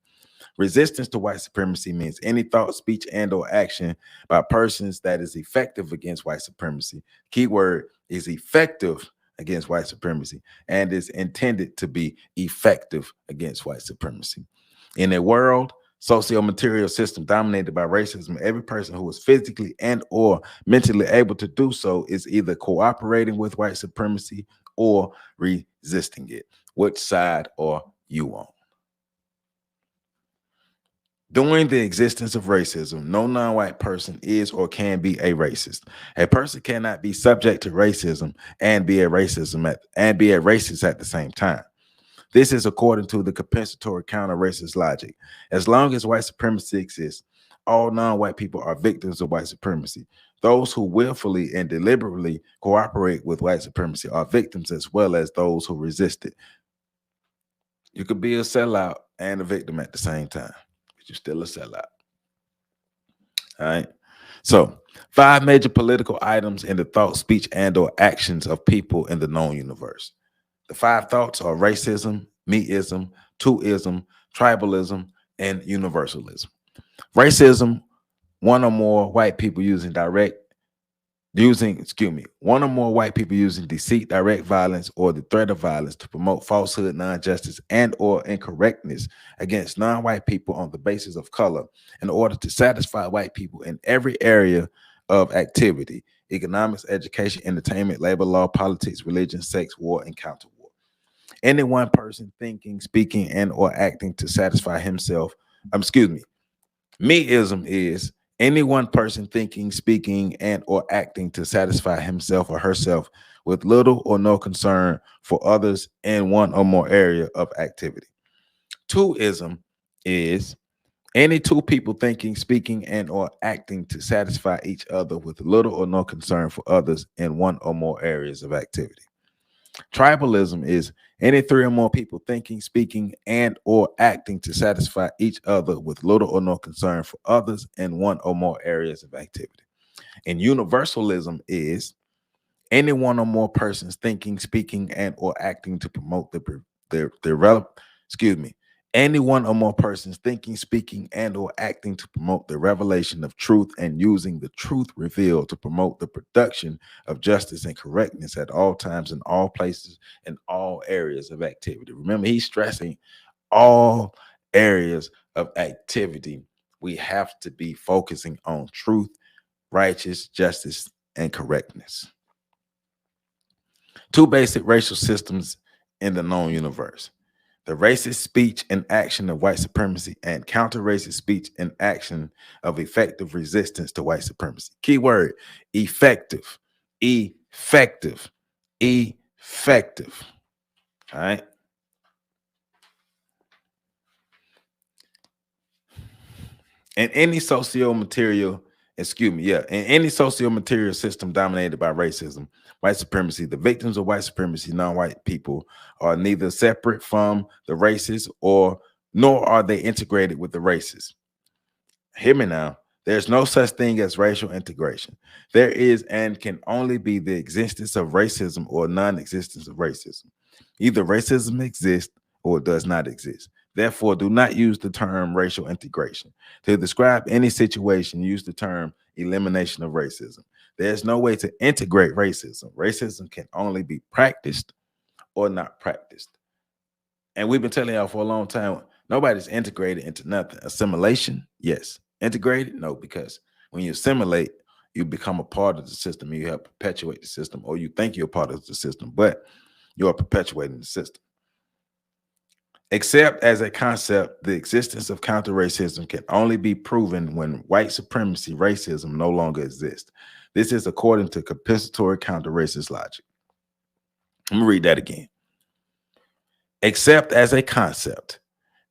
Resistance to white supremacy means any thought, speech, and or action by persons that is effective against white supremacy. Keyword is effective against white supremacy and is intended to be effective against white supremacy. In a world socio-material system dominated by racism, every person who is physically and or mentally able to do so is either cooperating with white supremacy or resisting it. Which side are you on? During the existence of racism, no non-white person is or can be a racist. A person cannot be subject to racism and be a racist at the same time. This is according to the compensatory counter-racist logic. As long as white supremacy exists, all non-white people are victims of white supremacy. Those who willfully and deliberately cooperate with white supremacy are victims, as well as those who resist it. You could be a sellout and a victim at the same time, but you're still a sellout. All right. So 5 major political items in the thought, speech, and or actions of people in the known universe. The 5 thoughts are racism, meism, twoism, tribalism, and universalism. Racism, one or more white people using deceit, direct violence, or the threat of violence to promote falsehood, non-justice, and or incorrectness against non-white people on the basis of color in order to satisfy white people in every area of activity: economics, education, entertainment, labor law, politics, religion, sex, war, and counter war. Any one person thinking, speaking, and or acting to satisfy himself. Meism is any one person thinking, speaking, and or acting to satisfy himself or herself with little or no concern for others in one or more area of activity. Twoism is any two people thinking, speaking, and or acting to satisfy each other with little or no concern for others in one or more areas of activity. Tribalism is any three or more people thinking, speaking, and or acting to satisfy each other with little or no concern for others in one or more areas of activity. And universalism is any one or more persons thinking, speaking, and or acting to promote any one or more persons thinking, speaking, and or acting to promote the revelation of truth and using the truth revealed to promote the production of justice and correctness at all times, in all places, in all areas of activity. Remember, he's stressing all areas of activity. We have to be focusing on truth, righteous, justice, and correctness. Two basic racial systems in the known universe: the racist speech and action of white supremacy and counter-racist speech and action of effective resistance to white supremacy. Keyword: effective, effective, effective. All right. In any socio-material system dominated by racism, white supremacy, the victims of white supremacy, non-white people, are neither separate from the races nor are they integrated with the races. Hear me now. There's no such thing as racial integration. There is and can only be the existence of racism or non-existence of racism. Either racism exists or it does not exist. Therefore, do not use the term racial integration. To describe any situation, use the term elimination of racism. There's no way to integrate racism. Racism can only be practiced or not practiced. And we've been telling y'all for a long time, nobody's integrated into nothing. Assimilation, yes. Integrated, no, because when you assimilate, you become a part of the system. You help perpetuate the system, or you think you're a part of the system, but you're perpetuating the system. Except as a concept, the existence of counter-racism can only be proven when white supremacy racism no longer exists. This is according to compensatory counter-racist logic. Let me read that again. Except as a concept,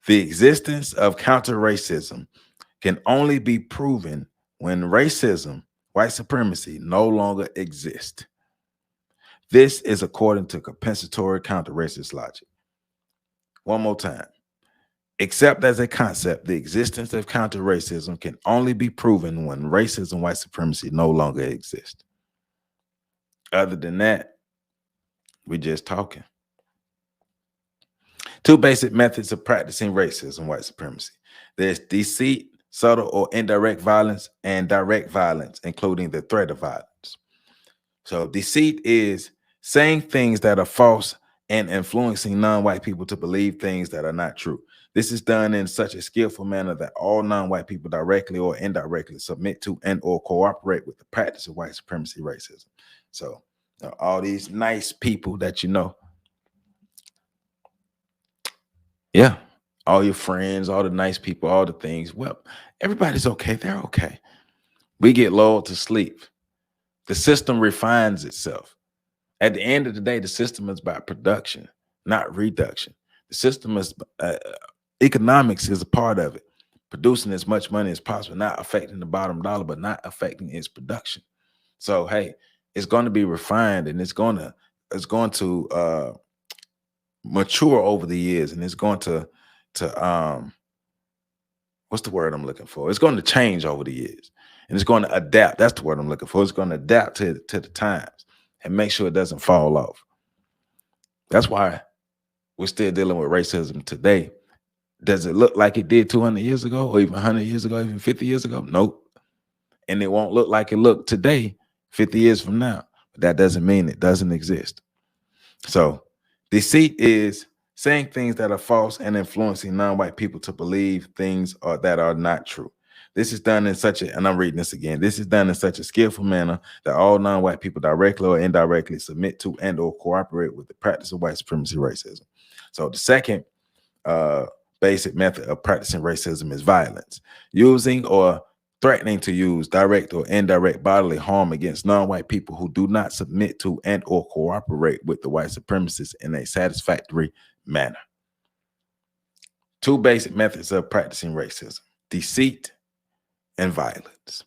the existence of counter-racism can only be proven when racism, white supremacy, no longer exists. This is according to compensatory counter-racist logic. One more time. Except as a concept, the existence of counter-racism can only be proven when racism, white supremacy no longer exists. Other than that, we're just talking. Two basic methods of practicing racism, white supremacy. There's deceit, subtle or indirect violence, and direct violence, including the threat of violence. So deceit is saying things that are false and influencing non-white people to believe things that are not true. This is done in such a skillful manner that all non-white people directly or indirectly submit to and or cooperate with the practice of white supremacy racism. So all these nice people that you know, yeah, all your friends, all the nice people, all the things, well, everybody's okay. They're okay. We get lulled to sleep. The system refines itself. At the end of the day, the system is about production, not reduction. The system is economics is a part of it. Producing as much money as possible, not affecting the bottom dollar, but not affecting its production. So, hey, it's going to be refined and it's going to mature over the years, and it's going to what's the word I'm looking for? It's going to change over the years, and it's going to adapt. That's the word I'm looking for. It's going to adapt to the times and make sure it doesn't fall off. That's why we're still dealing with racism today. Does it look like it did 200 years ago, or even 100 years ago, even 50 years ago? Nope. And it won't look like it looked today, 50 years from now. But that doesn't mean it doesn't exist. So deceit is saying things that are false and influencing non-white people to believe things that are not true. This is done in such a, and I'm reading this again, this is done in such a skillful manner that all non-white people directly or indirectly submit to and or cooperate with the practice of white supremacy racism. So the second basic method of practicing racism is violence, using or threatening to use direct or indirect bodily harm against non-white people who do not submit to and or cooperate with the white supremacists in a satisfactory manner. Two basic methods of practicing racism: deceit and violence.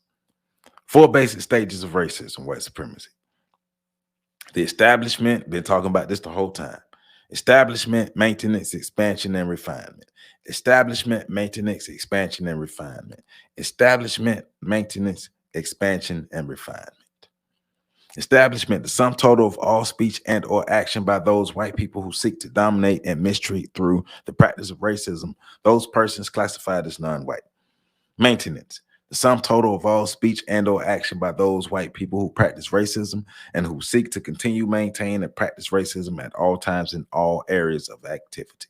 Four basic stages of racism, white supremacy. The establishment, been talking about this the whole time. Establishment, maintenance, expansion, and refinement. Establishment, maintenance, expansion, and refinement. Establishment, maintenance, expansion, and refinement. Establishment, the sum total of all speech and or action by those white people who seek to dominate and mistreat through the practice of racism, those persons classified as non-white. Maintenance, the sum total of all speech and or action by those white people who practice racism and who seek to continue, maintain, and practice racism at all times in all areas of activity.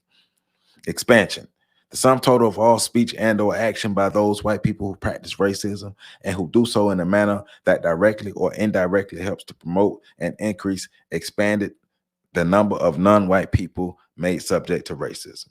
Expansion, the sum total of all speech and or action by those white people who practice racism and who do so in a manner that directly or indirectly helps to promote and increase, expanded the number of non-white people made subject to racism.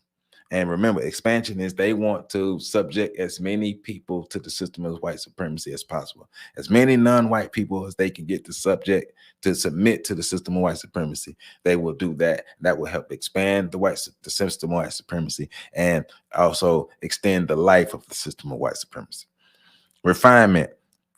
And remember, expansion is they want to subject as many people to the system of white supremacy as possible. As many non-white people as they can get to submit to the system of white supremacy, they will do that. That will help expand the system of white supremacy and also extend the life of the system of white supremacy. Refinement,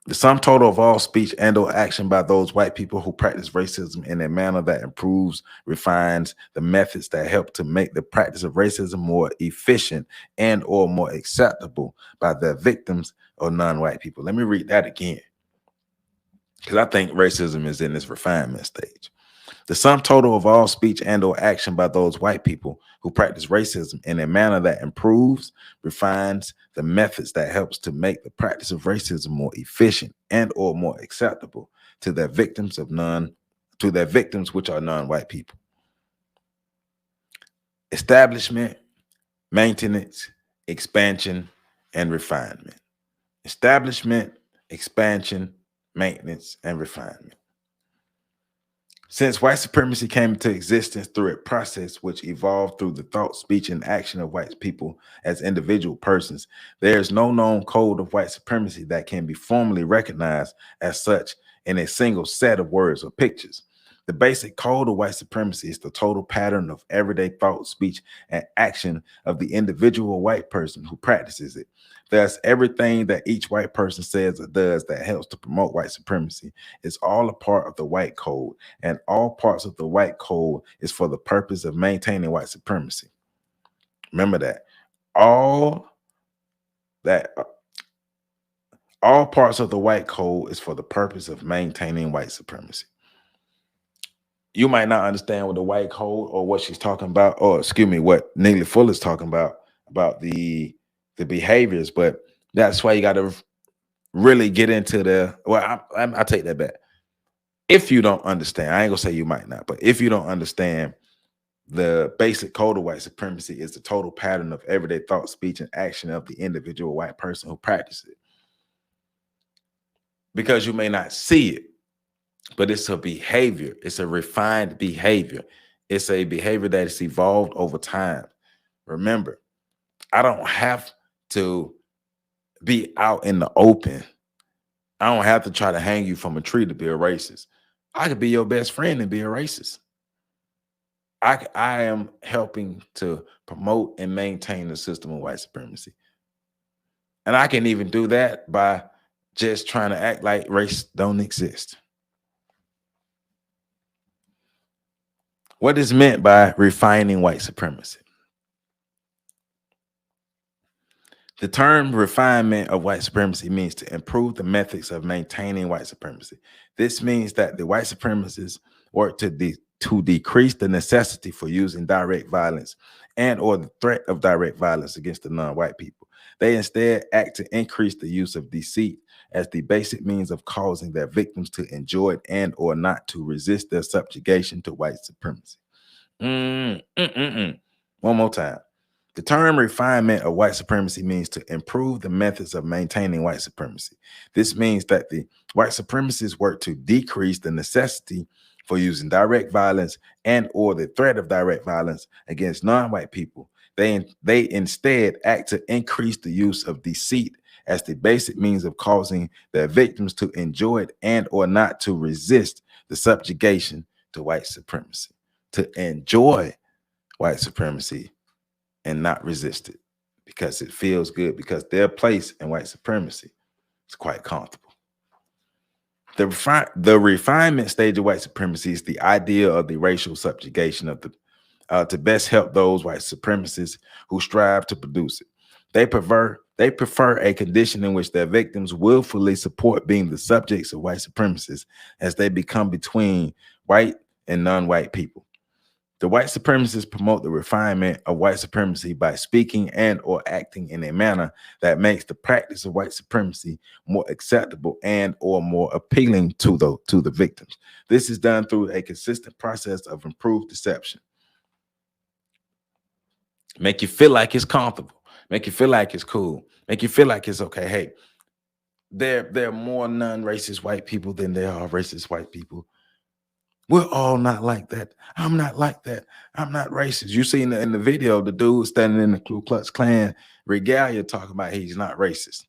the sum total of all speech and or action by those white people who practice racism in a manner that improves, refines the methods that help to make the practice of racism more efficient and or more acceptable by the victims or non-white people. Let me read that again, because I think racism is in this refinement stage. The sum total of all speech and or action by those white people who practice racism in a manner that improves, refines the methods that helps to make the practice of racism more efficient and or more acceptable to their victims which are non-white people. Establishment, maintenance, expansion, and refinement. Establishment, expansion, maintenance, and refinement. Since white supremacy came into existence through a process which evolved through the thought, speech, and action of white people as individual persons, there is no known code of white supremacy that can be formally recognized as such in a single set of words or pictures. The basic code of white supremacy is the total pattern of everyday thought, speech, and action of the individual white person who practices it. Thus, everything that each white person says or does that helps to promote white supremacy is all a part of the white code, and all parts of the white code is for the purpose of maintaining white supremacy. Remember that. All parts of the white code is for the purpose of maintaining white supremacy. You might not understand what the white code or what she's talking about, or excuse me, what Neely Fuller is talking about the behaviors, but that's why you got to really get into I take that back. If you don't understand, I ain't gonna say you might not, but if you don't understand, the basic code of white supremacy is the total pattern of everyday thought, speech, and action of the individual white person who practices it. Because you may not see it, but it's a behavior. It's a refined behavior. It's a behavior that has evolved over time. Remember, I don't have to be out in the open. I don't have to try to hang you from a tree to be a racist. I could be your best friend and be a racist. I am helping to promote and maintain the system of white supremacy. And I can even do that by just trying to act like race don't exist. What is meant by refining white supremacy? The term refinement of white supremacy means to improve the methods of maintaining white supremacy. This means that the white supremacists work to decrease the necessity for using direct violence and or the threat of direct violence against the non-white people. They instead act to increase the use of deceit as the basic means of causing their victims to enjoy it and or not to resist their subjugation to white supremacy. One more time. The term refinement of white supremacy means to improve the methods of maintaining white supremacy. This means that the white supremacists work to decrease the necessity for using direct violence and or the threat of direct violence against non-white people. They instead act to increase the use of deceit as the basic means of causing their victims to enjoy it and or not to resist the subjugation to white supremacy, to enjoy white supremacy and not resist it because it feels good, because their place in white supremacy is quite comfortable. The refinement stage of white supremacy is the idea of the racial subjugation of the to best help those white supremacists who strive to produce it. They prefer a condition in which their victims willfully support being the subjects of white supremacists as they become between white and non-white people. The white supremacists promote the refinement of white supremacy by speaking and or acting in a manner that makes the practice of white supremacy more acceptable and or more appealing to the victims. This is done through a consistent process of improved deception. Make you feel like it's comfortable. Make you feel like it's cool. Make you feel like it's okay. Hey, there are more non-racist white people than there are racist white people. We're all not like that. I'm not like that. I'm not racist. You see in the video, the dude standing in the Ku Klux Klan regalia talking about he's not racist.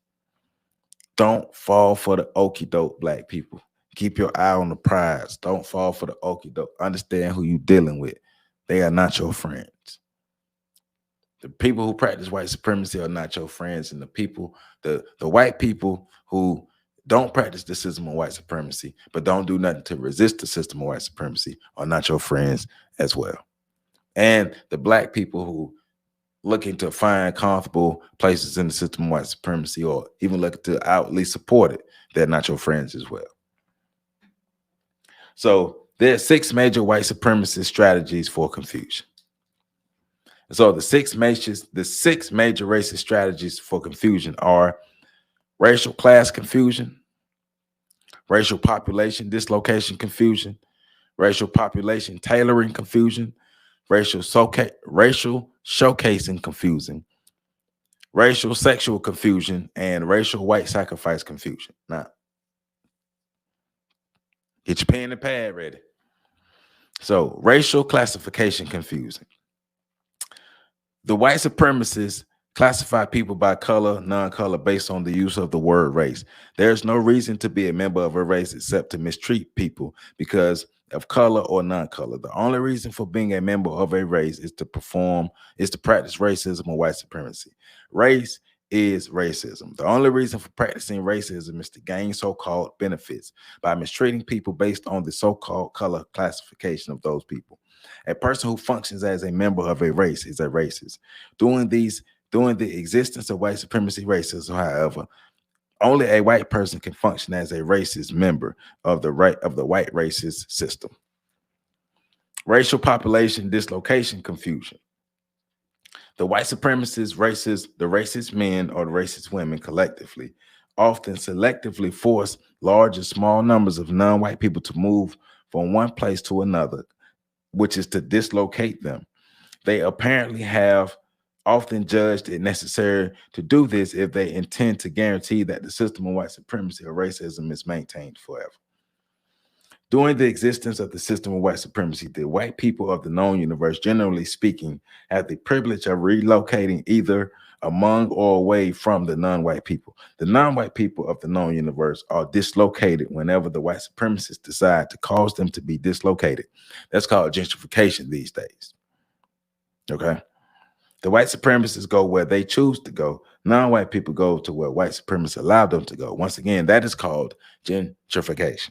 Don't fall for the okie doke, black people. Keep your eye on the prize. Don't fall for the okie doke. Understand who you're dealing with. They are not your friends. The people who practice white supremacy are not your friends, and the white people who don't practice the system of white supremacy, but don't do nothing to resist the system of white supremacy are not your friends as well. And the black people who looking to find comfortable places in the system of white supremacy or even looking to outwardly support it, they're not your friends as well. So there are 6 major white supremacist strategies for confusion. So the six major racist strategies for confusion are racial class confusion, racial population dislocation confusion, racial population tailoring confusion, racial showcasing confusion, racial sexual confusion, and racial white sacrifice confusion. Now, get your pen and pad ready. So, racial classification confusing. The white supremacists classify people by color, non-color, based on the use of the word race. There's no reason to be a member of a race except to mistreat people because of color or non-color. The only reason for being a member of a race is to practice racism or white supremacy. Race is racism. The only reason for practicing racism is to gain so-called benefits by mistreating people based on the so-called color classification of those people. A person who functions as a member of a race is a racist. During the existence of white supremacy racism, however, only a white person can function as a racist member of the white racist system. Racial population dislocation confusion. The white supremacists, the racist men or the racist women collectively often selectively force large and small numbers of non-white people to move from one place to another, which is to dislocate them. They apparently have often judged it necessary to do this if they intend to guarantee that the system of white supremacy or racism is maintained forever. During the existence of the system of white supremacy, the white people of the known universe, generally speaking, have the privilege of relocating either among or away from the non-white people. The non-white people of the known universe are dislocated whenever the white supremacists decide to cause them to be dislocated. That's called gentrification these days. Okay? The white supremacists go where they choose to go. Non-white people go to where white supremacists allow them to go. Once again, that is called gentrification.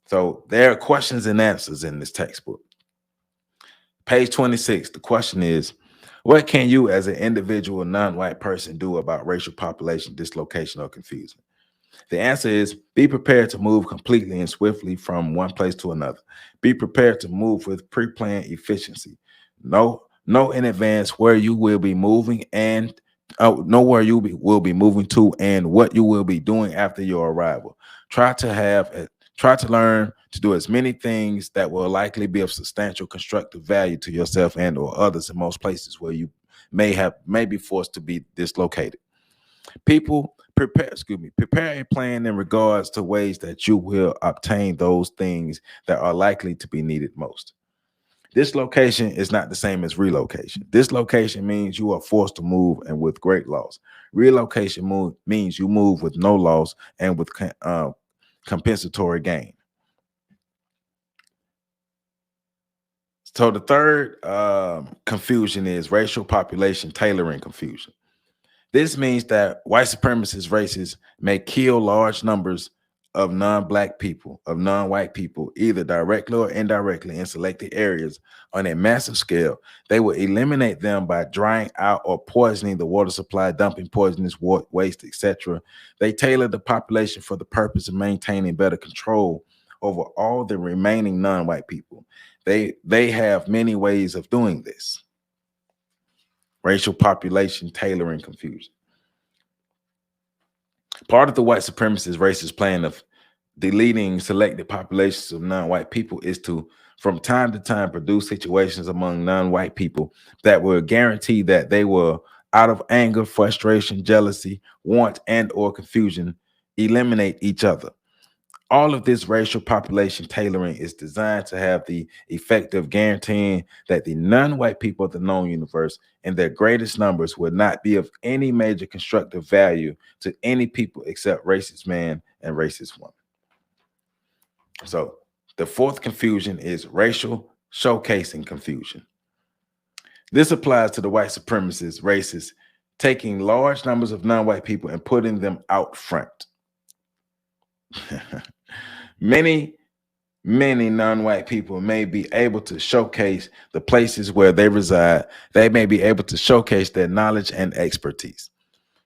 So there are questions and answers in this textbook. Page 26, the question is, what can you as an individual non-white person do about racial population dislocation or confusion? The answer is be prepared to move completely and swiftly from one place to another. Be prepared to move with pre-planned efficiency. Know in advance where you will be moving and know where you will be moving to and what you will be doing after your arrival. Try to learn to do as many things that will likely be of substantial constructive value to yourself and or others in most places where you may be forced to be dislocated. People Prepare a plan in regards to ways that you will obtain those things that are likely to be needed most. This location is not the same as relocation. This location means you are forced to move and with great loss. Relocation means you move with no loss and with compensatory gain. So the third confusion is racial population tailoring confusion. This means that white supremacist races may kill large numbers of non-black people, of non-white people, either directly or indirectly in selected areas on a massive scale. They will eliminate them by drying out or poisoning the water supply, dumping poisonous waste, etc. They tailor the population for the purpose of maintaining better control over all the remaining non-white people. They have many ways of doing this. Racial population tailoring confusion. Part of the white supremacist racist plan of deleting selected populations of non-white people is to, from time to time, produce situations among non-white people that will guarantee that they will, out of anger, frustration, jealousy, want, and or confusion, eliminate each other. All of this racial population tailoring is designed to have the effect of guaranteeing that the non-white people of the known universe in their greatest numbers will not be of any major constructive value to any people except racist man and racist woman. So the fourth confusion is racial showcasing confusion. This applies to the white supremacist races taking large numbers of non-white people and putting them out front. Many non-white people may be able to showcase the places where they reside. They may be able to showcase their knowledge and expertise.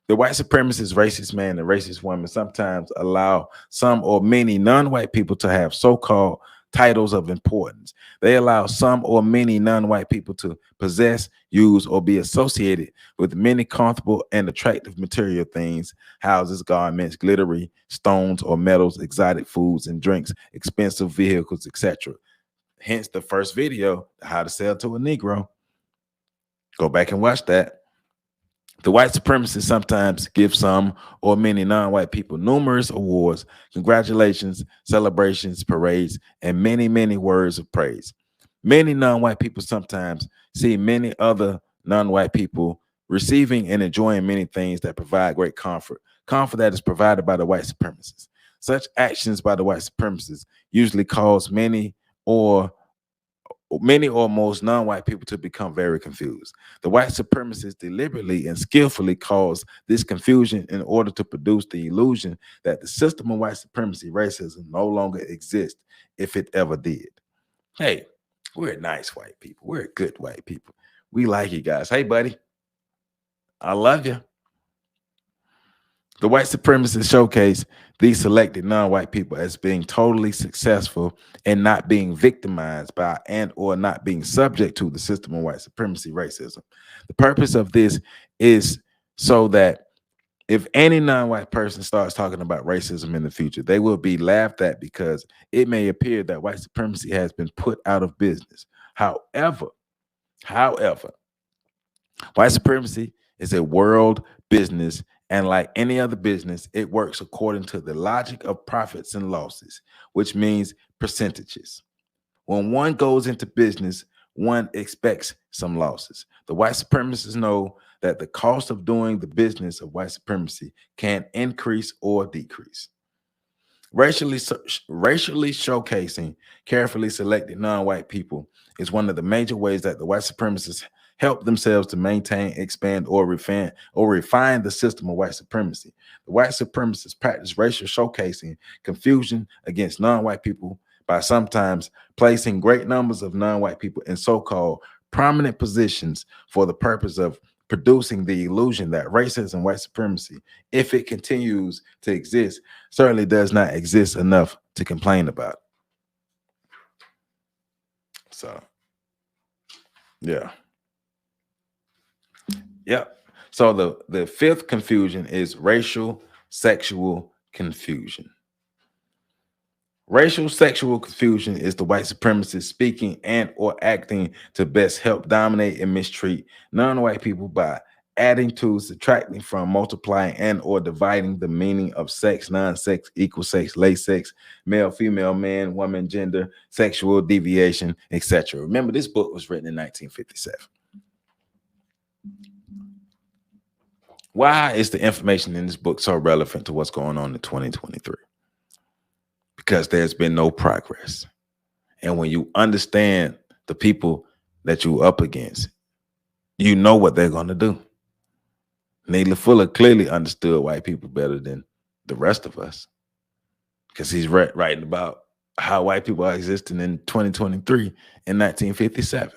The white supremacist racist man and racist woman sometimes allow some or many non-white people to have so-called titles of importance. They allow some or many non-white people to possess, use, or be associated with many comfortable and attractive material things, houses, garments, glittery stones or metals, exotic foods and drinks, expensive vehicles, etc. Hence the first video, How to Sell to a Negro. Go back and watch that. The white supremacists sometimes give some or many non-white people numerous awards, congratulations, celebrations, parades, and many words of praise. Many non-white people sometimes see many other non-white people receiving and enjoying many things that provide great comfort that is provided by the white supremacists. Such actions by the white supremacists usually cause many or most non-white people to become very confused. The white supremacists deliberately and skillfully cause this confusion in order to produce the illusion that the system of white supremacy, racism, no longer exists, if it ever did. Hey, we're nice white people. We're good white people. We like you guys. Hey, buddy, I love you. The white supremacists showcase these selected non-white people as being totally successful and not being victimized by and or not being subject to the system of white supremacy racism. The purpose of this is so that if any non-white person starts talking about racism in the future, they will be laughed at because it may appear that white supremacy has been put out of business. However, white supremacy is a world business, and like any other business, it works according to the logic of profits and losses, which means percentages. When one goes into business, one expects some losses. The white supremacists know that the cost of doing the business of white supremacy can increase or decrease. Racially showcasing carefully selected non-white people is one of the major ways that the white supremacists help themselves to maintain, expand, or refine the system of white supremacy. The white supremacists practice racial showcasing, confusion against non-white people by sometimes placing great numbers of non-white people in so-called prominent positions for the purpose of producing the illusion that racism and white supremacy, if it continues to exist, certainly does not exist enough to complain about. So, yeah. Yep. So the fifth confusion is racial sexual confusion. Racial sexual confusion is the white supremacist speaking and or acting to best help dominate and mistreat non-white people by adding to, subtracting from, multiplying, and or dividing the meaning of sex, non-sex, equal sex, late sex, male, female, man, woman, gender, sexual deviation, etc. Remember, this book was written in 1957. Why is the information in this book so relevant to what's going on in 2023? Because there's been no progress. And when you understand the people that you're up against, you know what they're going to do. Neely Fuller clearly understood white people better than the rest of us, because he's writing about how white people are existing in 2023 in 1957.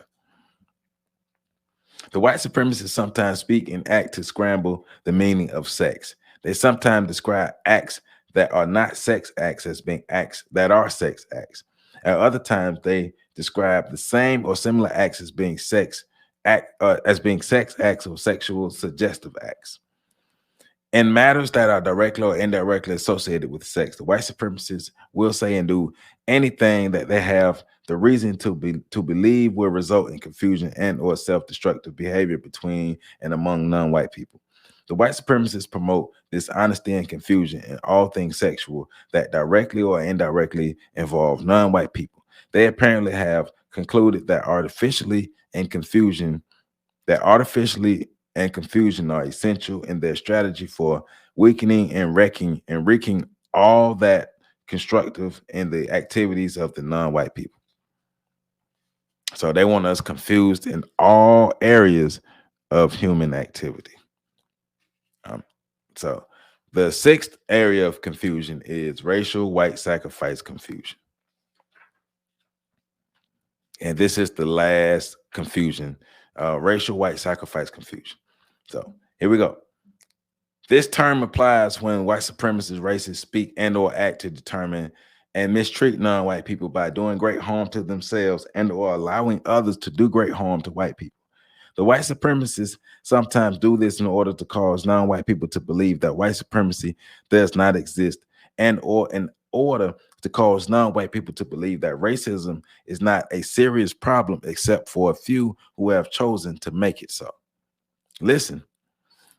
The white supremacists sometimes speak and act to scramble the meaning of sex. They sometimes describe acts that are not sex acts as being acts that are sex acts. At other times, they describe the same or similar acts as being sex acts or sexual suggestive acts. In matters that are directly or indirectly associated with sex, the white supremacists will say and do anything that they have the reason to believe will result in confusion and or self-destructive behavior between and among non-white people. The white supremacists promote dishonesty and confusion in all things sexual that directly or indirectly involve non-white people. They apparently have concluded that artificially and confusion are essential in their strategy for weakening and wreaking all that constructive in the activities of the non-white people. So they want us confused in all areas of human activity. So the sixth area of confusion is racial white sacrifice confusion. And this is the last confusion, racial white sacrifice confusion. So here we go. This term applies when white supremacist racists speak and or act to determine and mistreat non-white people by doing great harm to themselves and or allowing others to do great harm to white people. The white supremacists sometimes do this in order to cause non-white people to believe that white supremacy does not exist, and or in order to cause non-white people to believe that racism is not a serious problem except for a few who have chosen to make it so. Listen,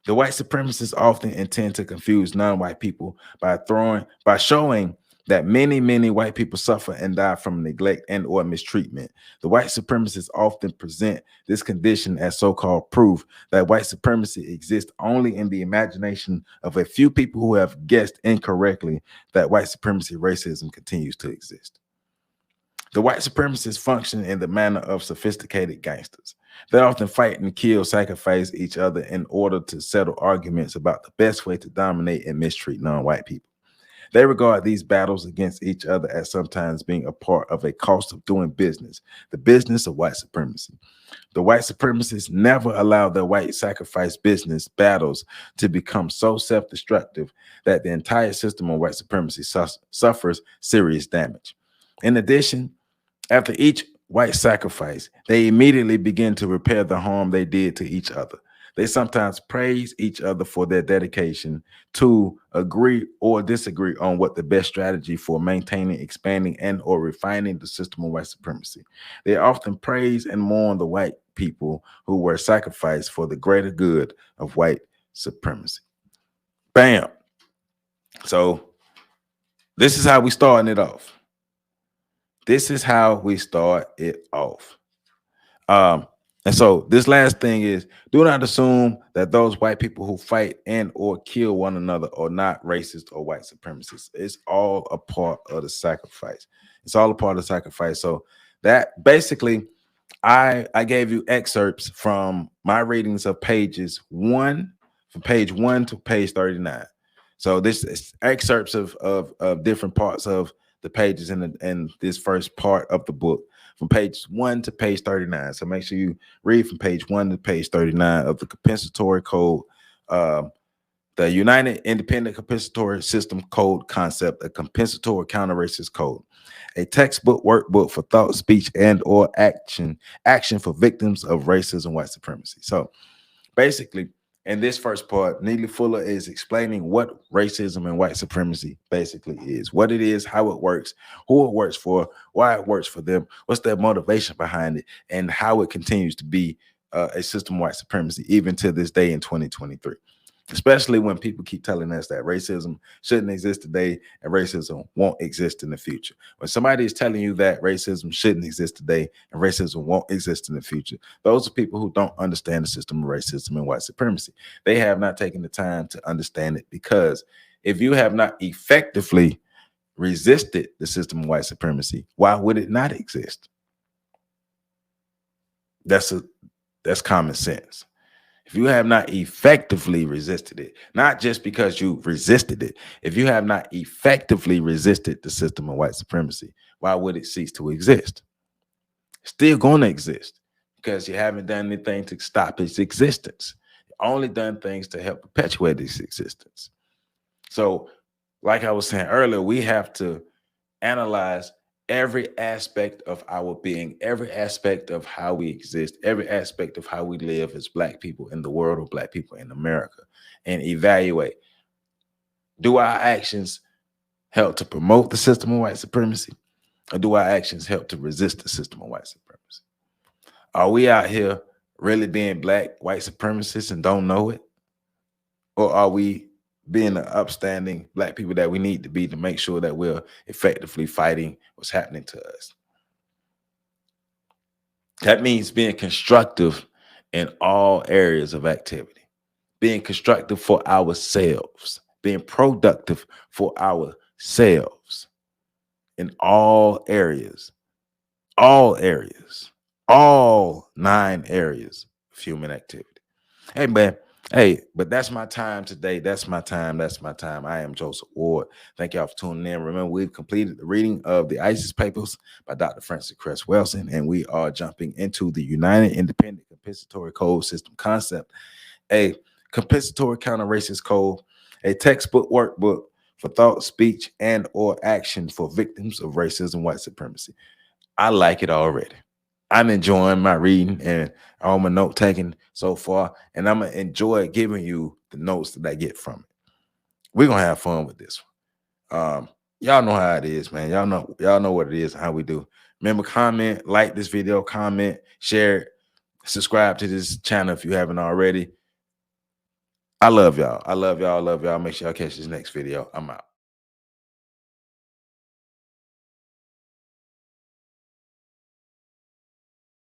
the white supremacists often intend to confuse non-white people by showing that many white people suffer and die from neglect and or mistreatment. The white supremacists often present this condition as so-called proof that white supremacy exists only in the imagination of a few people who have guessed incorrectly that white supremacy racism continues to exist. The white supremacists function in the manner of sophisticated gangsters. They often fight and kill, sacrifice each other in order to settle arguments about the best way to dominate and mistreat non-white people. They regard these battles against each other as sometimes being a part of a cost of doing business, the business of white supremacy. The white supremacists never allow their white sacrifice business battles to become so self-destructive that the entire system of white supremacy suffers serious damage. In addition, after each white sacrifice, they immediately begin to repair the harm they did to each other. They sometimes praise each other for their dedication to agree or disagree on what the best strategy for maintaining, expanding, and or refining the system of white supremacy. They often praise and mourn the white people who were sacrificed for the greater good of white supremacy. Bam. So this is how we starting it off. This is how we start it off. And so this last thing is, do not assume that those white people who fight and or kill one another are not racist or white supremacists. It's all a part of the sacrifice. It's all a part of the sacrifice. So that basically, I gave you excerpts from my readings of from page 1 to page 39. So this is excerpts of different parts of the pages in this first part of the book, from page 1 to page 39. So make sure you read from page 1 to page 39 of the Compensatory Code, the United Independent Compensatory System Code concept, a compensatory counter-racist code, a textbook workbook for thought, speech, and or action for victims of racism, white supremacy. So basically, in this first part, Neely Fuller is explaining what racism and white supremacy basically is, what it is, how it works, who it works for, why it works for them, what's their motivation behind it, and how it continues to be a system of white supremacy, even to this day in 2023. Especially when people keep telling us that racism shouldn't exist today and racism won't exist in the future. When somebody is telling you that racism shouldn't exist today and racism won't exist in the future, those are people who don't understand the system of racism and white supremacy. They have not taken the time to understand it, because if you have not effectively resisted the system of white supremacy, why would it not exist? That's common sense. If you have not effectively resisted it, not just because you resisted it, if you have not effectively resisted the system of white supremacy, why would it cease to exist? It's still going to exist because you haven't done anything to stop its existence. You've only done things to help perpetuate its existence. So, like I was saying earlier, we have to analyze every aspect of our being, every aspect of how we exist, every aspect of how we live as Black people in the world, or Black people in America, and evaluate, do our actions help to promote the system of white supremacy, or do our actions help to resist the system of white supremacy? Are we out here really being Black white supremacists and don't know it? Or are we being the upstanding Black people that we need to be to make sure that we're effectively fighting what's happening to us? That means being constructive in all areas of activity, being constructive for ourselves, being productive for ourselves in all areas, all 9 areas of human activity. Hey, man. Hey, but that's my time today. That's my time. I am Joseph Ward. Thank y'all for tuning in. Remember, we've completed the reading of the ISIS Papers by Dr. Francis Cress Welsing, and we are jumping into the United Independent Compensatory Code System concept, a compensatory counter-racist code, a textbook workbook for thought, speech, and or action for victims of racism, white supremacy. I like it already. I'm enjoying my reading and all my note taking so far, and I'm gonna enjoy giving you the notes that I get from it. We're gonna have fun with this one. Y'all know how it is, man. Y'all know what it is and how we do. Remember, comment, like this video, comment, share it, subscribe to this channel if you haven't already. I love y'all. Make sure y'all catch this next video. I'm out.